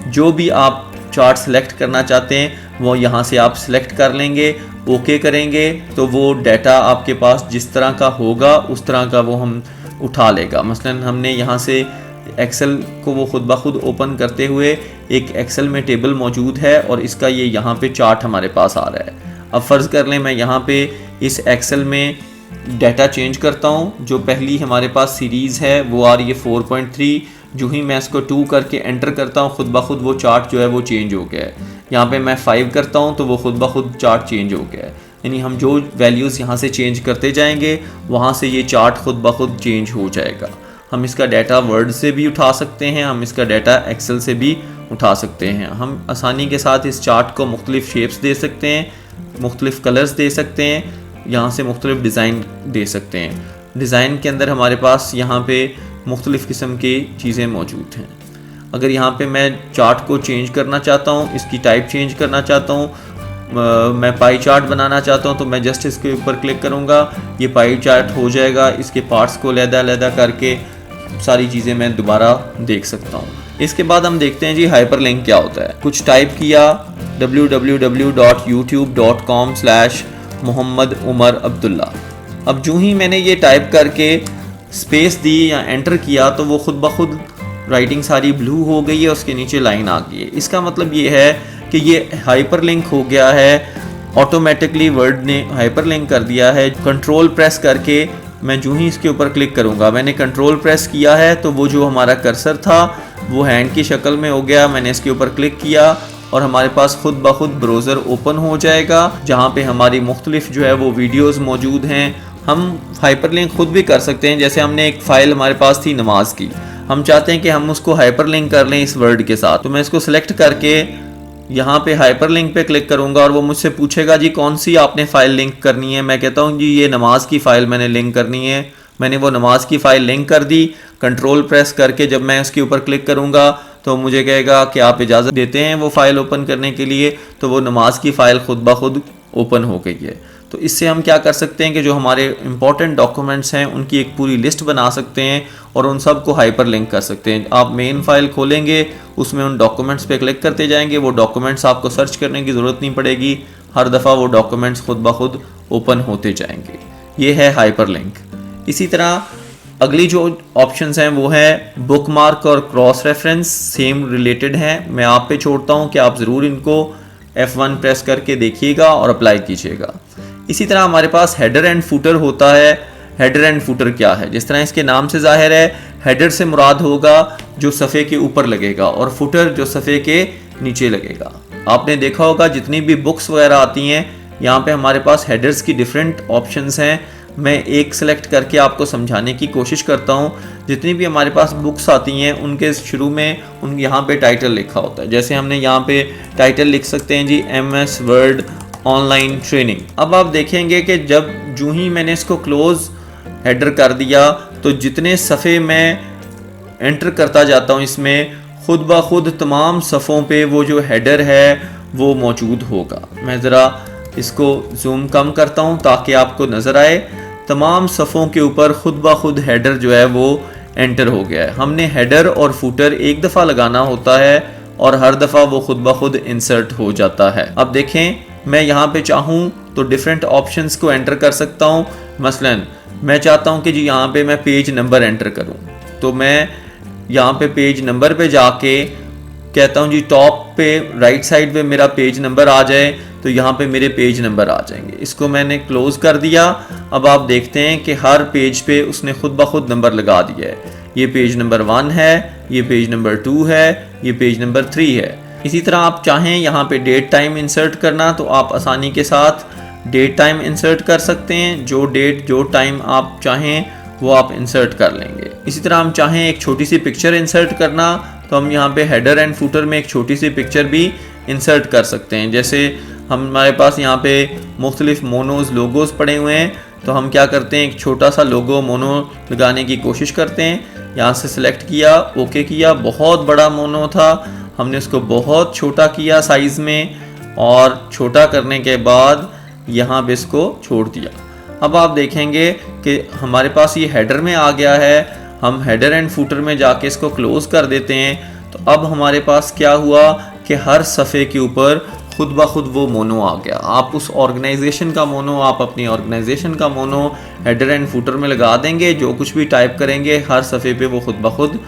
जो भी आप चार्ट सेलेक्ट करना चाहते हैं वो यहाँ से आप सेलेक्ट कर लेंगे। ओके करेंगे तो वो डाटा आपके पास जिस तरह का होगा उस तरह का वो हम उठा लेगा। मसलन हमने यहाँ से एक्सेल को वो खुद ब खुद ओपन करते हुए एक एक्सेल में टेबल मौजूद है और इसका ये यहाँ पे चार्ट हमारे पास आ रहा है। अब फ़र्ज़ कर लें मैं यहाँ पे इस एक्सेल में डाटा चेंज करता हूँ। जो पहली हमारे पास सीरीज़ है वो आ रही है 4.3। जो ही मैं इसको 2 करके एंटर करता हूँ खुद ब खुद वो चार्ट जो है वो चेंज हो गया है। यहाँ पे मैं 5 करता हूँ तो वो खुद ब खुद चार्ट चेंज हो गया है। यानी हम जो वैल्यूज़ यहाँ से चेंज करते जाएंगे वहाँ से ये चार्ट खुद ब खुद चेंज हो जाएगा। हम इसका डाटा वर्ड से भी उठा सकते हैं, हम इसका डाटा एक्सेल से भी उठा सकते हैं। हम आसानी के साथ इस चार्ट को मुख्तलिफ़ शेप्स दे सकते हैं, मुख्तलिफ़ कलर्स दे सकते हैं, यहाँ से मुख्तलिफ़ डिज़ाइन दे सकते हैं। डिज़ाइन के अंदर हमारे पास यहाँ पे मुख्तलिफ़ किस्म की चीज़ें मौजूद हैं। अगर यहाँ पे मैं चार्ट को चेंज करना चाहता हूँ, इसकी टाइप चेंज करना चाहता हूँ, मैं पाई चार्ट बनाना चाहता हूँ, तो मैं जस्ट इसके ऊपर क्लिक करूँगा, ये पाई चार्ट हो जाएगा। इसके पार्ट्स को अलग-अलग करके सारी चीज़ें मैं दोबारा देख सकता हूँ। इसके बाद हम देखते हैं जी हाइपरलिंक क्या होता है। कुछ टाइप किया www.youtube.com/मोहम्मद उमर अब्दुल्ला। अब जो ही मैंने ये टाइप करके स्पेस दी या एंटर किया तो वो खुद ब खुद राइटिंग सारी ब्लू हो गई है, उसके नीचे लाइन आ गई है। इसका मतलब ये है कि ये हाइपरलिंक हो गया है, ऑटोमेटिकली वर्ड ने हाइपरलिंक कर दिया है। कंट्रोल प्रेस करके मैं जो ही इसके ऊपर क्लिक करूंगा, मैंने कंट्रोल प्रेस किया है तो वो जो हमारा कर्सर था वो हैंड की शक्ल में हो गया। मैंने इसके ऊपर क्लिक किया और हमारे पास खुद ब खुद ब्राउज़र ओपन हो जाएगा, जहाँ पे हमारी मुख्तलिफ जो है वो वीडियोस मौजूद हैं। हम हाइपरलिंक खुद भी कर सकते हैं। जैसे हमने एक फ़ाइल हमारे पास थी नमाज की, हम चाहते हैं कि हम उसको हाइपरलिंक कर लें इस वर्ड के साथ, तो मैं इसको सिलेक्ट करके यहाँ पे हाइपरलिंक पे क्लिक करूँगा और वो मुझसे पूछेगा जी कौन सी आपने फ़ाइल लिंक करनी है। मैं कहता हूँ जी ये नमाज की फ़ाइल मैंने लिंक करनी है। मैंने वो नमाज की फ़ाइल लिंक कर दी। कंट्रोल प्रेस करके जब मैं उसके ऊपर क्लिक करूँगा तो मुझे कहेगा कि आप इजाज़त देते हैं वो फ़ाइल ओपन करने के लिए, तो वो नमाज की फ़ाइल खुद ब खुद ओपन हो गई है। तो इससे हम क्या कर सकते हैं कि जो हमारे इंपॉर्टेंट डॉक्यूमेंट्स हैं उनकी एक पूरी लिस्ट बना सकते हैं और उन सब को हाइपर लिंक कर सकते हैं। आप मेन फाइल खोलेंगे, उसमें उन डॉक्यूमेंट्स पे क्लिक करते जाएंगे, वो डॉक्यूमेंट्स आपको सर्च करने की ज़रूरत नहीं पड़ेगी, हर दफ़ा वो डॉक्यूमेंट्स खुद ब खुद ओपन होते जाएंगे। ये है हाइपर लिंक। इसी तरह अगली जो ऑप्शंस हैं वो है बुकमार्क और क्रॉस रेफरेंस, सेम रिलेटेड हैं। मैं आप पे छोड़ता हूँ कि आप ज़रूर इनको F1 प्रेस करके देखिएगा और अप्लाई कीजिएगा। इसी तरह हमारे पास हेडर एंड फुटर होता है। हेडर एंड फुटर क्या है? जिस तरह इसके नाम से जाहिर है, हेडर से मुराद होगा जो सफ़े के ऊपर लगेगा और फुटर जो सफ़े के नीचे लगेगा। आपने देखा होगा जितनी भी बुक्स वगैरह आती हैं, यहाँ पे हमारे पास हेडर्स की डिफरेंट ऑप्शंस हैं। मैं एक सेलेक्ट करके आपको समझाने की कोशिश करता हूँ। जितनी भी हमारे पास बुक्स आती हैं उनके शुरू में उन यहाँ पे टाइटल लिखा होता है। जैसे हमने यहाँ पे टाइटल लिख सकते हैं जी MS वर्ड ऑनलाइन ट्रेनिंग। अब आप देखेंगे कि जब जो ही मैंने इसको क्लोज हेडर कर दिया तो जितने सफ़े मैं एंटर करता जाता हूँ इसमें खुद ब खुद तमाम सफ़ों पे वो जो हेडर है वो मौजूद होगा। मैं ज़रा इसको जूम कम करता हूँ ताकि आपको नज़र आए। तमाम सफ़ों के ऊपर खुद ब खुद हेडर जो है वो एंटर हो गया है। हमने हेडर और फुटर एक दफ़ा लगाना होता है और हर दफ़ा वो खुद ब खुद इंसर्ट हो जाता है। अब देखें, मैं यहाँ पे चाहूँ तो डिफरेंट ऑप्शंस को एंटर कर सकता हूँ। मसलन मैं चाहता हूँ कि जी यहाँ पे मैं पेज नंबर एंटर करूँ, तो मैं यहाँ पे पेज नंबर पे जाके कहता हूँ जी टॉप पे राइट साइड पे मेरा पेज नंबर आ जाए, तो यहाँ पे मेरे पेज नंबर आ जाएंगे। इसको मैंने क्लोज कर दिया। अब आप देखते हैं कि हर पेज पे उसने खुद ब खुद नंबर लगा दिया है। ये पेज नंबर 1 है, ये पेज नंबर 2 है, ये पेज नंबर 3 है। इसी तरह आप चाहें यहाँ पे डेट टाइम इंसर्ट करना तो आप आसानी के साथ डेट टाइम इंसर्ट कर सकते हैं। जो डेट जो टाइम आप चाहें वो आप इंसर्ट कर लेंगे। इसी तरह हम चाहें एक छोटी सी पिक्चर इंसर्ट करना तो हम यहाँ पे हेडर एंड फुटर में एक छोटी सी पिक्चर भी इंसर्ट कर सकते हैं। जैसे हमारे पास यहाँ पे मुख्तलिफ मोनोज लोगोज पड़े हुए हैं, तो हम क्या करते हैं एक छोटा सा लोगो मोनो लगाने की कोशिश करते हैं। यहाँ से सिलेक्ट किया, ओके किया, बहुत बड़ा मोनो था, हमने उसको बहुत छोटा किया साइज़ में और छोटा करने के बाद यहाँ पे इसको छोड़ दिया। अब आप देखेंगे कि हमारे पास ये हेडर में आ गया है। हम हेडर एंड फुटर में जाके इसको क्लोज कर देते हैं। तो अब हमारे पास क्या हुआ कि हर सफ़े के ऊपर खुद ब खुद वो मोनो आ गया। आप उस ऑर्गेनाइजेशन का मोनो, आप अपनी ऑर्गेनाइजेशन का मोनो हेडर एंड फुटर में लगा देंगे। जो कुछ भी टाइप करेंगे हर सफ़े पे वो खुद ब खुद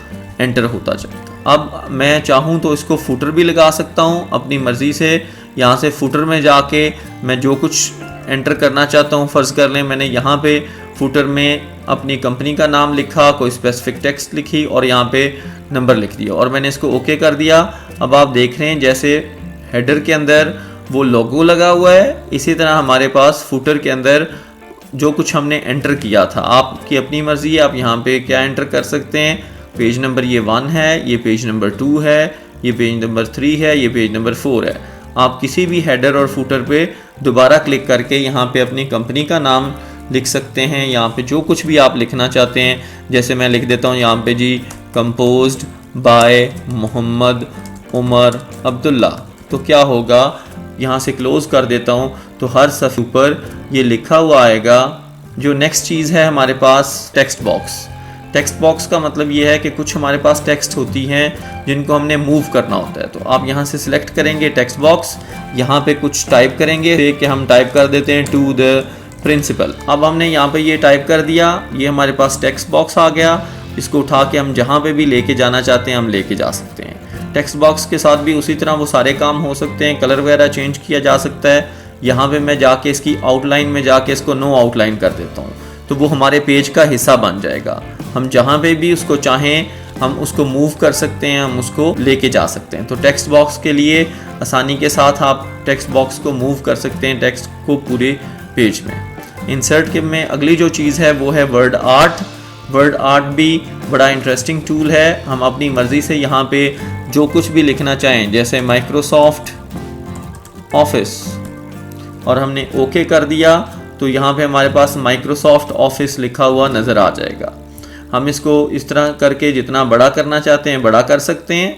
एंटर होता जाएगा। अब मैं चाहूँ तो इसको फुटर भी लगा सकता हूँ अपनी मर्ज़ी से। यहाँ से फुटर में जाके मैं जो कुछ एंटर करना चाहता हूँ, फ़र्ज़ कर लें मैंने यहाँ पे फुटर में अपनी कंपनी का नाम लिखा, कोई स्पेसिफिक टेक्स्ट लिखी और यहाँ पे नंबर लिख दिया और मैंने इसको ओके कर दिया। अब आप देख रहे हैं जैसे हेडर के अंदर वो लोगो लगा हुआ है, इसी तरह हमारे पास फुटर के अंदर जो कुछ हमने एंटर किया था, आपकी अपनी मर्ज़ी है, आप यहाँ पे क्या एंटर कर सकते हैं। पेज नंबर ये 1 है, ये पेज नंबर 2 है, ये पेज नंबर 3 है, ये पेज नंबर 4 है। आप किसी भी हेडर और फुटर पे दोबारा क्लिक करके यहाँ पे अपनी कंपनी का नाम लिख सकते हैं। यहाँ पे जो कुछ भी आप लिखना चाहते हैं, जैसे मैं लिख देता हूँ यहाँ पे जी कंपोज्ड बाय मोहम्मद उमर अब्दुल्ला। तो क्या होगा, यहाँ से क्लोज कर देता हूँ तो हर सफ़े ऊपर ये लिखा हुआ आएगा। जो नेक्स्ट चीज़ है हमारे पास टेक्स्ट बॉक्स। टेक्स्ट बॉक्स का मतलब ये है कि कुछ हमारे पास टेक्स्ट होती हैं जिनको हमने मूव करना होता है। तो आप यहाँ से सिलेक्ट करेंगे टेक्स्ट बॉक्स, यहाँ पे कुछ टाइप करेंगे कि हम टाइप कर देते हैं टू द प्रिंसिपल। अब हमने यहाँ पे ये टाइप कर दिया, ये हमारे पास टेक्स्ट बॉक्स आ गया। इसको उठा के हम जहाँ पे भी लेके जाना चाहते हैं हम लेके जा सकते हैं। टेक्स्ट बॉक्स के साथ भी उसी तरह वो सारे काम हो सकते हैं, कलर वगैरह चेंज किया जा सकता है। यहाँ पे मैं जाके इसकी आउटलाइन में जाके इसको नो आउटलाइन कर देता हूँ, तो वो हमारे पेज का हिस्सा बन जाएगा। हम जहाँ पे भी उसको चाहें हम उसको मूव कर सकते हैं, हम उसको लेके जा सकते हैं। तो टेक्स्ट बॉक्स के लिए आसानी के साथ आप टेक्स्ट बॉक्स को मूव कर सकते हैं टेक्स्ट को पूरे पेज में। इंसर्ट के में अगली जो चीज़ है वो है वर्ड आर्ट। वर्ड आर्ट भी बड़ा इंटरेस्टिंग टूल है। हम अपनी मर्ज़ी से यहाँ पे जो कुछ भी लिखना चाहें, जैसे माइक्रोसॉफ्ट ऑफिस, और हमने ओके कर दिया तो यहाँ पे हमारे पास माइक्रोसॉफ्ट ऑफिस लिखा हुआ नज़र आ जाएगा। हम इसको इस तरह करके जितना बड़ा करना चाहते हैं बड़ा कर सकते हैं।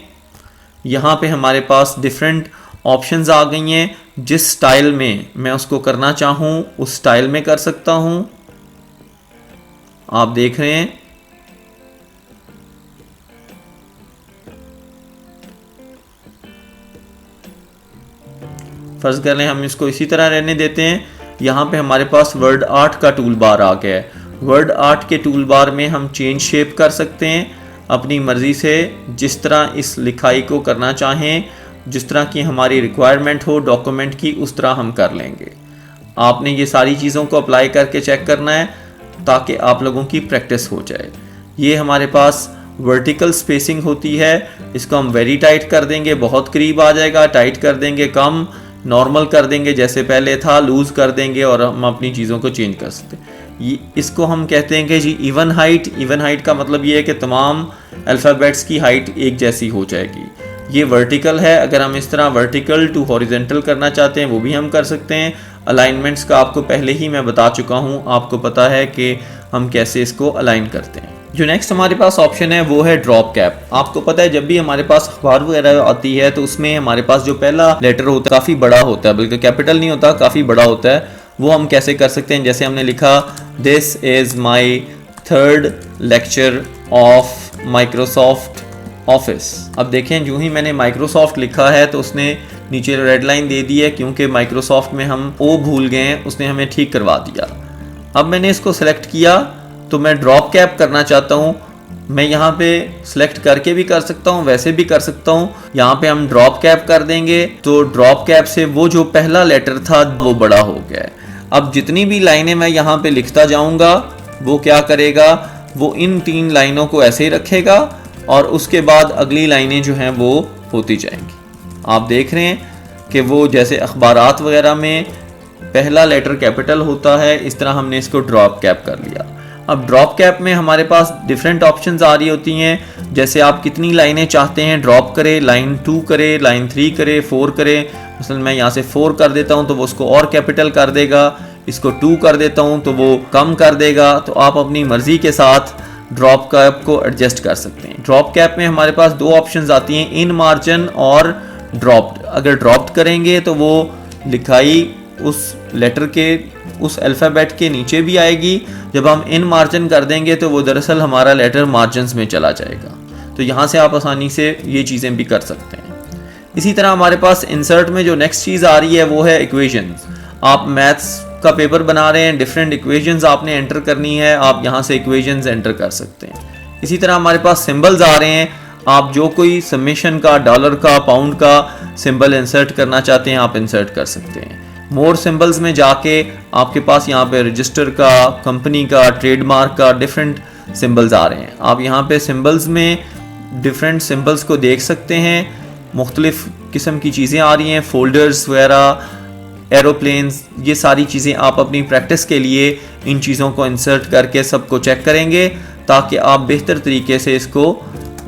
यहाँ पे हमारे पास डिफरेंट ऑप्शंस आ गई हैं, जिस स्टाइल में मैं उसको करना चाहूँ उस स्टाइल में कर सकता हूँ। आप देख रहे हैं फर्ज कर लें हम इसको इसी तरह रहने देते हैं। यहाँ पे हमारे पास वर्ड आर्ट का टूल बार आ गया है। वर्ड आर्ट के टूल बार में हम चेंज शेप कर सकते हैं अपनी मर्ज़ी से, जिस तरह इस लिखाई को करना चाहें, जिस तरह की हमारी रिक्वायरमेंट हो डॉक्यूमेंट की उस तरह हम कर लेंगे। आपने ये सारी चीज़ों को अप्लाई करके चेक करना है ताकि आप लोगों की प्रैक्टिस हो जाए। ये हमारे पास वर्टिकल स्पेसिंग होती है, इसको हम वेरी टाइट कर देंगे, बहुत करीब आ जाएगा, टाइट कर देंगे कम, नॉर्मल कर देंगे जैसे पहले था, लूज़ कर देंगे और हम अपनी चीज़ों को चेंज कर सकते हैं। इसको हम कहते हैं कि जी इवन हाइट। इवन हाइट का मतलब ये है कि तमाम अल्फ़ाबेट्स की हाइट एक जैसी हो जाएगी। ये वर्टिकल है, अगर हम इस तरह वर्टिकल टू हॉरिजॉन्टल करना चाहते हैं वो भी हम कर सकते हैं। अलाइनमेंट्स का आपको पहले ही मैं बता चुका हूँ, आपको पता है कि हम कैसे इसको अलाइन करते हैं। जो नेक्स्ट हमारे पास ऑप्शन है वो है ड्रॉप कैप। आपको पता है जब भी हमारे पास अखबार वगैरह आती है तो उसमें हमारे पास जो पहला लेटर होता है काफ़ी बड़ा होता है, बल्कि कैपिटल नहीं होता, काफ़ी बड़ा होता है। वो हम कैसे कर सकते हैं, जैसे हमने लिखा this is my third lecture of Microsoft office. अब देखें जो ही मैंने माइक्रोसॉफ्ट लिखा है तो उसने नीचे रेड लाइन दे दी है, क्योंकि माइक्रोसॉफ्ट में हम ओ भूल गए हैं, उसने हमें ठीक करवा दिया। अब मैंने इसको सेलेक्ट किया तो मैं ड्रॉप कैप करना चाहता हूँ। मैं यहाँ पे सिलेक्ट करके भी कर सकता हूँ, वैसे भी कर सकता हूँ। यहाँ पे हम ड्रॉप कैप कर देंगे तो ड्रॉप कैप से वो जो पहला लेटर था वो बड़ा हो गया है। अब जितनी भी लाइनें मैं यहाँ पे लिखता जाऊँगा वो क्या करेगा, वो इन 3 लाइनों को ऐसे ही रखेगा और उसके बाद अगली लाइनें जो हैं वो होती जाएंगी। आप देख रहे हैं कि वो जैसे अखबारात वगैरह में पहला लेटर कैपिटल होता है, इस तरह हमने इसको ड्रॉप कैप कर लिया। अब ड्रॉप कैप में हमारे पास डिफरेंट ऑप्शंस आ रही होती हैं, जैसे आप कितनी लाइनें चाहते हैं ड्रॉप करे, लाइन 2 करे, लाइन 3 करे, 4 करे। मसलन मैं यहाँ से 4 कर देता हूँ तो वो उसको और कैपिटल कर देगा, इसको 2 कर देता हूँ तो वो कम कर देगा। तो आप अपनी मर्जी के साथ ड्रॉप कैप को एडजस्ट कर सकते हैं। ड्रॉप कैप में हमारे पास 2 ऑप्शंस आती हैं, इन मार्जिन और ड्रॉप्ड। अगर ड्रॉप्ड करेंगे तो वो लिखाई उस लेटर के उस अल्फ़ाबेट के नीचे भी आएगी। जब हम इन मार्जिन कर देंगे तो वो दरअसल हमारा लेटर मार्जिन्स में चला जाएगा। तो यहाँ से आप आसानी से ये चीज़ें भी कर सकते हैं। इसी तरह हमारे पास इंसर्ट में जो नेक्स्ट चीज़ आ रही है वो है इक्वेशंस। आप मैथ्स का पेपर बना रहे हैं, डिफरेंट इक्वेशंस आपने एंटर करनी है, आप यहाँ से इक्वेशंस एंटर कर सकते हैं। इसी तरह हमारे पास सिंबल्स आ रहे हैं, आप जो कोई समेशन का, डॉलर का, पाउंड का सिंबल इंसर्ट करना चाहते हैं आप इंसर्ट कर सकते हैं। मोर सिंबल्स में जाके आपके पास यहाँ पे रजिस्टर का, कंपनी का, ट्रेडमार्क का डिफरेंट सिंबल्स आ रहे हैं। आप यहाँ पे सिंबल्स में डिफरेंट सिंबल्स को देख सकते हैं, मुख्तलिफ किस्म की चीज़ें आ रही हैं, फोल्डर्स वगैरह, एरोप्लेन्स, ये सारी चीज़ें आप अपनी प्रैक्टिस के लिए इन चीज़ों को इंसर्ट करके सबको चेक करेंगे ताकि आप बेहतर तरीके से इसको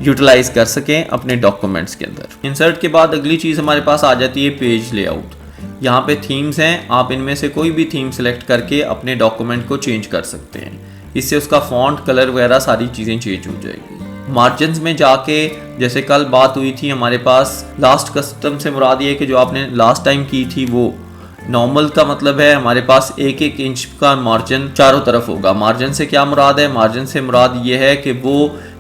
यूटिलाइज कर सकें अपने डॉक्यूमेंट्स के अंदर। इंसर्ट के बाद अगली चीज़ हमारे पास आ जाती है पेज लेआउट। यहाँ पे थीम्स हैं, आप इनमें से कोई भी थीम सेलेक्ट करके अपने डॉक्यूमेंट को चेंज कर सकते हैं। इससे उसका फॉन्ट, कलर वगैरह सारी चीज़ें चेंज हो जाएगी। मार्जिन्स में जाके, जैसे कल बात हुई थी हमारे पास, लास्ट कस्टम से मुराद ये है कि जो आपने लास्ट टाइम की थी वो नॉर्मल का मतलब है हमारे पास 1-1 इंच का मार्जिन चारों तरफ होगा। मार्जिन से क्या मुराद है? मार्जिन से मुराद ये है कि वो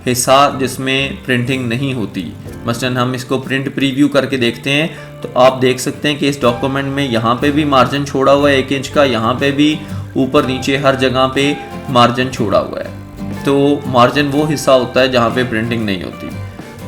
हिस्सा जिसमें प्रिंटिंग नहीं होती। मसलन हम इसको प्रिंट प्रीव्यू करके देखते हैं तो आप देख सकते हैं कि इस डॉक्यूमेंट में यहाँ पे भी मार्जिन छोड़ा हुआ है 1 इंच का, यहाँ पे भी ऊपर नीचे हर जगह पे मार्जिन छोड़ा हुआ है। तो मार्जिन वो हिस्सा होता है जहाँ पे प्रिंटिंग नहीं होती।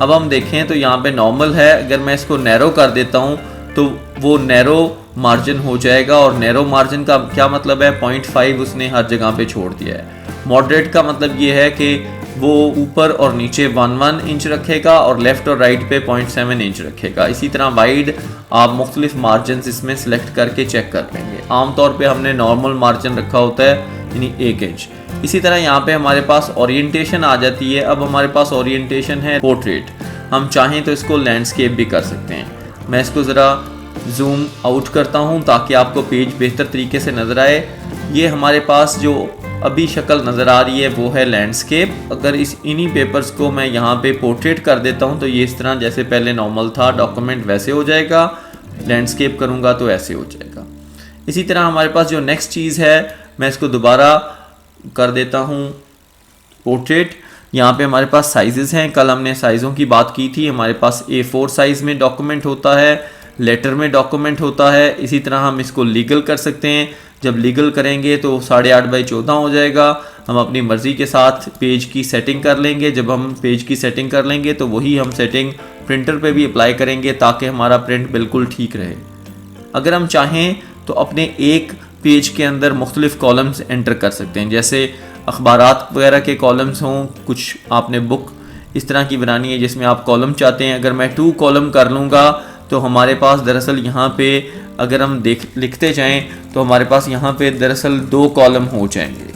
अब हम देखें तो यहाँ पे नॉर्मल है, अगर मैं इसको नैरो कर देता हूँ तो वो नैरो मार्जिन हो जाएगा। और नैरो मार्जिन का क्या मतलब है? 0.5 उसने हर जगह पे छोड़ दिया है। मॉडरेट का मतलब ये है कि वो ऊपर और नीचे 1-1 इंच रखेगा और लेफ्ट और राइट पे 0.7 इंच रखेगा। इसी तरह वाइड आप मुख्तलिफ मार्जिन इसमें सेलेक्ट करके चेक कर लेंगे। आमतौर पे हमने नॉर्मल मार्जिन रखा होता है यानी 1 इंच। इसी तरह यहाँ पे हमारे पास ओरिएंटेशन आ जाती है। अब हमारे पास ओरिएंटेशन है पोर्ट्रेट, हम चाहें तो इसको लैंडस्केप भी कर सकते हैं। मैं इसको ज़रा जूम आउट करता हूँ ताकि आपको पेज बेहतर तरीके से नज़र आए। ये हमारे पास जो अभी शक्ल नज़र आ रही है वो है लैंडस्केप। अगर इन्हीं पेपर्स को मैं यहाँ पे पोर्ट्रेट कर देता हूँ तो ये इस तरह, जैसे पहले नॉर्मल था डॉक्यूमेंट वैसे हो जाएगा, लैंडस्केप करूँगा तो ऐसे हो जाएगा। इसी तरह हमारे पास जो नेक्स्ट चीज़ है, मैं इसको दोबारा कर देता हूँ पोर्ट्रेट। यहाँ पे हमारे पास साइजेस हैं, कल हमने साइज़ों की बात की थी। हमारे पास A4 साइज़ में डॉक्यूमेंट होता है, लेटर में डॉक्यूमेंट होता है। इसी तरह हम इसको लीगल कर सकते हैं। जब लीगल करेंगे तो 8.5x14 हो जाएगा। हम अपनी मर्ज़ी के साथ पेज की सेटिंग कर लेंगे। जब हम पेज की सेटिंग कर लेंगे तो वही हम सेटिंग प्रिंटर पे भी अप्लाई करेंगे ताकि हमारा प्रिंट बिल्कुल ठीक रहे। अगर हम चाहें तो अपने एक पेज के अंदर मुख्तलिफ कॉलम्स एंटर कर सकते हैं, जैसे अखबारात वगैरह के कॉलम्स हों, कुछ आपने बुक इस तरह की बनानी है जिसमें आप कॉलम चाहते हैं। अगर मैं 2 कॉलम कर लूँगा तो हमारे पास दरअसल यहाँ पे अगर हम लिखते जाएं तो हमारे पास यहाँ पे दरअसल 2 कॉलम हो जाएंगे।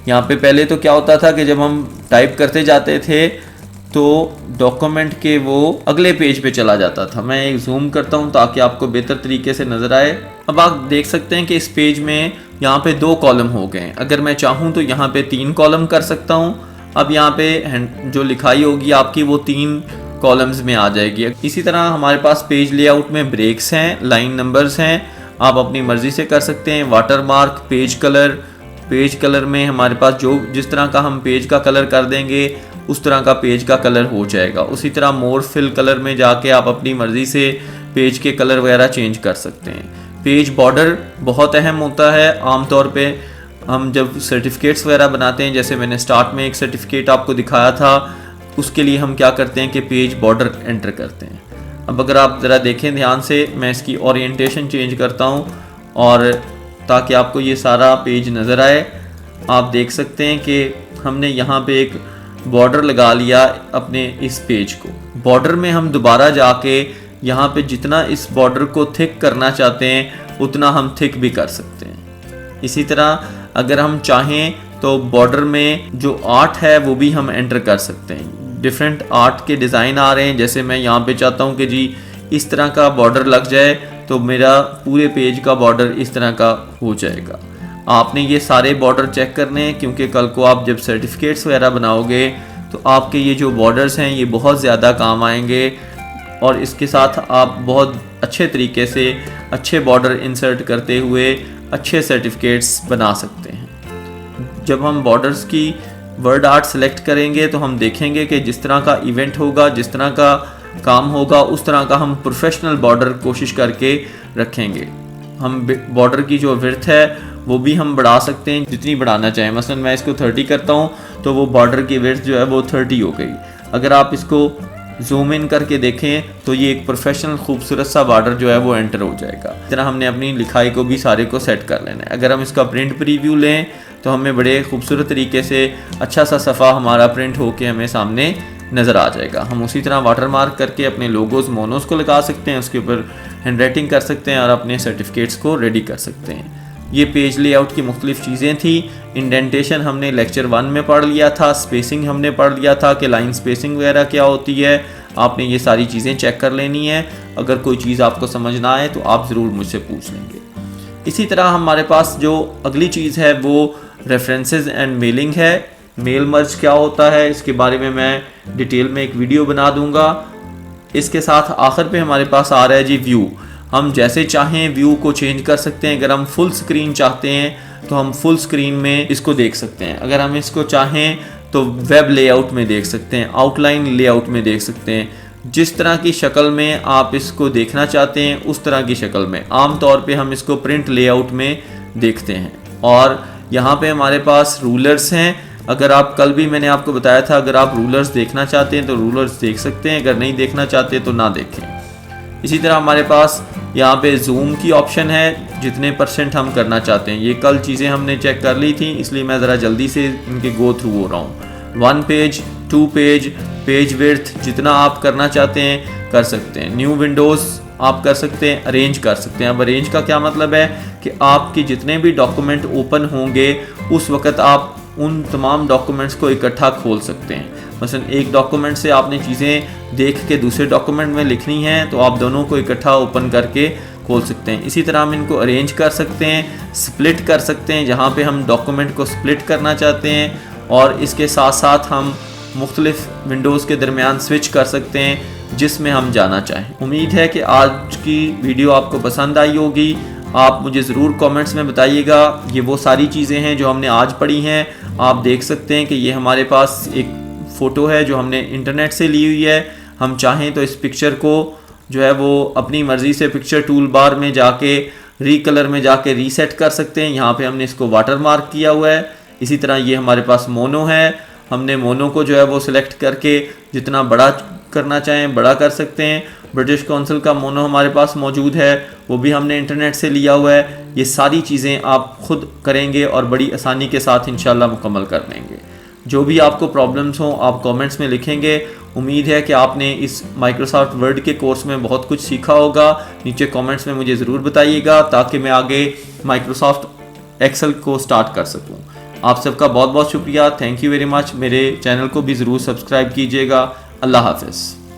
यहाँ पे पहले तो क्या होता था कि जब हम टाइप करते जाते थे तो डॉक्यूमेंट के वो अगले पेज पे चला जाता था। मैं एक जूम करता हूँ ताकि आपको बेहतर तरीके से नज़र आए। अब आप देख सकते हैं कि इस पेज में यहाँ पे 2 कॉलम हो गए। अगर मैं चाहूँ तो यहाँ पे 3 कॉलम कर सकता हूँ। अब यहाँ पे जो लिखाई होगी आपकी वो 3 कॉलम्स में आ जाएगी। इसी तरह हमारे पास पेज लेआउट में ब्रेक्स हैं, लाइन नंबर्स हैं, आप अपनी मर्ज़ी से कर सकते हैं। वाटरमार्क, पेज कलर में हमारे पास जिस तरह का हम पेज का कलर कर देंगे उस तरह का पेज का कलर हो जाएगा। उसी तरह मोर फिल कलर में जाके आप अपनी मर्ज़ी से पेज के कलर वगैरह चेंज कर सकते हैं। पेज बॉर्डर बहुत अहम होता है। आमतौर पे हम जब सर्टिफिकेट्स वगैरह बनाते हैं, जैसे मैंने स्टार्ट में एक सर्टिफिकेट आपको दिखाया था, उसके लिए हम क्या करते हैं कि पेज बॉर्डर एंटर करते हैं। अब अगर आप ज़रा देखें ध्यान से, मैं इसकी ओरिएंटेशन चेंज करता हूँ और ताकि आपको ये सारा पेज नज़र आए। आप देख सकते हैं कि हमने यहाँ पे एक बॉर्डर लगा लिया अपने इस पेज को। बॉर्डर में हम दोबारा जाके यहाँ पे जितना इस बॉर्डर को थिक करना चाहते हैं उतना हम थिक भी कर सकते हैं। इसी तरह अगर हम चाहें तो बॉर्डर में जो आर्ट है वो भी हम एंटर कर सकते हैं। डिफरेंट आर्ट के डिज़ाइन आ रहे हैं, जैसे मैं यहाँ पे चाहता हूँ कि जी इस तरह का बॉर्डर लग जाए तो मेरा पूरे पेज का बॉर्डर इस तरह का हो जाएगा। आपने ये सारे बॉर्डर चेक करने हैं क्योंकि कल को आप जब सर्टिफिकेट्स वगैरह बनाओगे तो आपके ये जो बॉर्डर्स हैं ये बहुत ज़्यादा काम आएंगे और इसके साथ आप बहुत अच्छे तरीके से अच्छे बॉर्डर इंसर्ट करते हुए अच्छे सर्टिफिकेट्स बना सकते हैं। जब हम बॉर्डर्स की वर्ड आर्ट सेलेक्ट करेंगे तो हम देखेंगे कि जिस तरह का इवेंट होगा, जिस तरह का काम होगा, उस तरह का हम प्रोफेशनल बॉर्डर कोशिश करके रखेंगे। हम बॉर्डर की जो विड्थ है वो भी हम बढ़ा सकते हैं जितनी बढ़ाना चाहें। मसलन मैं इसको 30 करता हूँ तो वो बॉर्डर की विड्थ जो है वो 30 हो गई। अगर आप इसको जूम इन करके देखें तो ये एक प्रोफेशनल खूबसूरत सा बॉर्डर जो है वो एंटर हो जाएगा। इस तरह हमने अपनी लिखाई को भी सारे को सेट कर लेना है। अगर हम इसका प्रिंट प्रीव्यू लें तो हमें बड़े खूबसूरत तरीके से अच्छा सा सफ़ा हमारा प्रिंट होके हमें सामने नज़र आ जाएगा। हम उसी तरह वाटर मार्क करके अपने लोगोज़ मोनोस को लगा सकते हैं, उसके ऊपर हैंड राइटिंग कर सकते हैं और अपने सर्टिफिकेट्स को रेडी कर सकते हैं। ये पेज लेआउट की मुख्तलिफ चीज़ें थी। इंडेंटेशन हमने लेक्चर 1 में पढ़ लिया था, स्पेसिंग हमने पढ़ लिया था कि लाइन स्पेसिंग वगैरह क्या होती है। आपने ये सारी चीज़ें चेक कर लेनी है। अगर कोई चीज़ आपको समझ ना आए तो आप ज़रूर मुझसे पूछ लेंगे। इसी तरह हमारे पास जो अगली चीज़ है वो रेफरेंसेस एंड मेलिंग है। मेल मर्ज क्या होता है इसके बारे में मैं डिटेल में एक वीडियो बना दूंगा। इसके साथ आखिर पे हमारे पास आ रहा है जी व्यू। हम जैसे चाहें व्यू को चेंज कर सकते हैं। अगर हम फुल स्क्रीन चाहते हैं तो हम फुल स्क्रीन में इसको देख सकते हैं। अगर हम इसको चाहें तो वेब लेआउट में देख सकते हैं, आउटलाइन लेआउट में देख सकते हैं। जिस तरह की शक्ल में आप इसको देखना चाहते हैं उस तरह की शक्ल में। आम तौर पे हम इसको प्रिंट लेआउट में देखते हैं। और यहाँ पे हमारे पास रूलर्स हैं। अगर आप कल भी मैंने आपको बताया था, अगर आप रूलर्स देखना चाहते हैं तो रूलर्स देख सकते हैं, अगर नहीं देखना चाहते तो ना देखें। इसी तरह हमारे पास यहाँ पे जूम की ऑप्शन है, जितने % हम करना चाहते हैं। ये कल चीज़ें हमने चेक कर ली थी, इसलिए मैं ज़रा जल्दी से इनके गो थ्रू हो रहा हूँ। 1 पेज, 2 पेज, पेज विड्थ जितना आप करना चाहते हैं कर सकते हैं। न्यू विंडोज़ आप कर सकते हैं, अरेंज कर सकते हैं। अब अरेंज का क्या मतलब है कि आपके जितने भी डॉक्यूमेंट ओपन होंगे उस वक़्त आप उन तमाम डॉक्यूमेंट्स को इकट्ठा खोल सकते हैं। मसलन एक डॉक्यूमेंट से आपने चीज़ें देख के दूसरे डॉक्यूमेंट में लिखनी हैं तो आप दोनों को इकट्ठा ओपन करके खोल सकते हैं। इसी तरह हम इनको अरेंज कर सकते हैं, स्प्लिट कर सकते हैं जहाँ पे हम डॉक्यूमेंट को स्प्लिट करना चाहते हैं, और इसके साथ साथ हम मुख्तलिफ विंडोज़ के दरमियान स्विच कर सकते हैं जिसमें हम जाना चाहें। उम्मीद है कि आज की वीडियो आपको पसंद आई होगी। आप मुझे ज़रूर कमेंट्स में बताइएगा। ये वो सारी चीज़ें हैं जो हमने आज पढ़ी हैं। आप देख सकते हैं कि ये हमारे पास एक फ़ोटो है जो हमने इंटरनेट से ली हुई है। हम चाहें तो इस पिक्चर को जो है वो अपनी मर्ज़ी से पिक्चर टूल बार में जाके रीकलर में जाके रीसेट कर सकते हैं। यहाँ पे हमने इसको वाटर मार्क किया हुआ है। इसी तरह ये हमारे पास मोनो है। हमने मोनो को जो है वो सिलेक्ट करके जितना बड़ा करना चाहें बड़ा कर सकते हैं। ब्रिटिश काउंसिल का मोनो हमारे पास मौजूद है, वो भी हमने इंटरनेट से लिया हुआ है। ये सारी चीज़ें आप खुद करेंगे और बड़ी आसानी के साथ इंशाल्लाह मुकम्मल कर लेंगे। जो भी आपको प्रॉब्लम्स हों आप कमेंट्स में लिखेंगे। उम्मीद है कि आपने इस माइक्रोसॉफ्ट वर्ड के कोर्स में बहुत कुछ सीखा होगा। नीचे कमेंट्स में मुझे ज़रूर बताइएगा ताकि मैं आगे माइक्रोसॉफ्ट एक्सेल को स्टार्ट कर सकूँ। आप सबका बहुत बहुत शुक्रिया, थैंक यू वेरी मच। मेरे चैनल को भी ज़रूर सब्सक्राइब कीजिएगा। अल्लाह हाफ़िज़।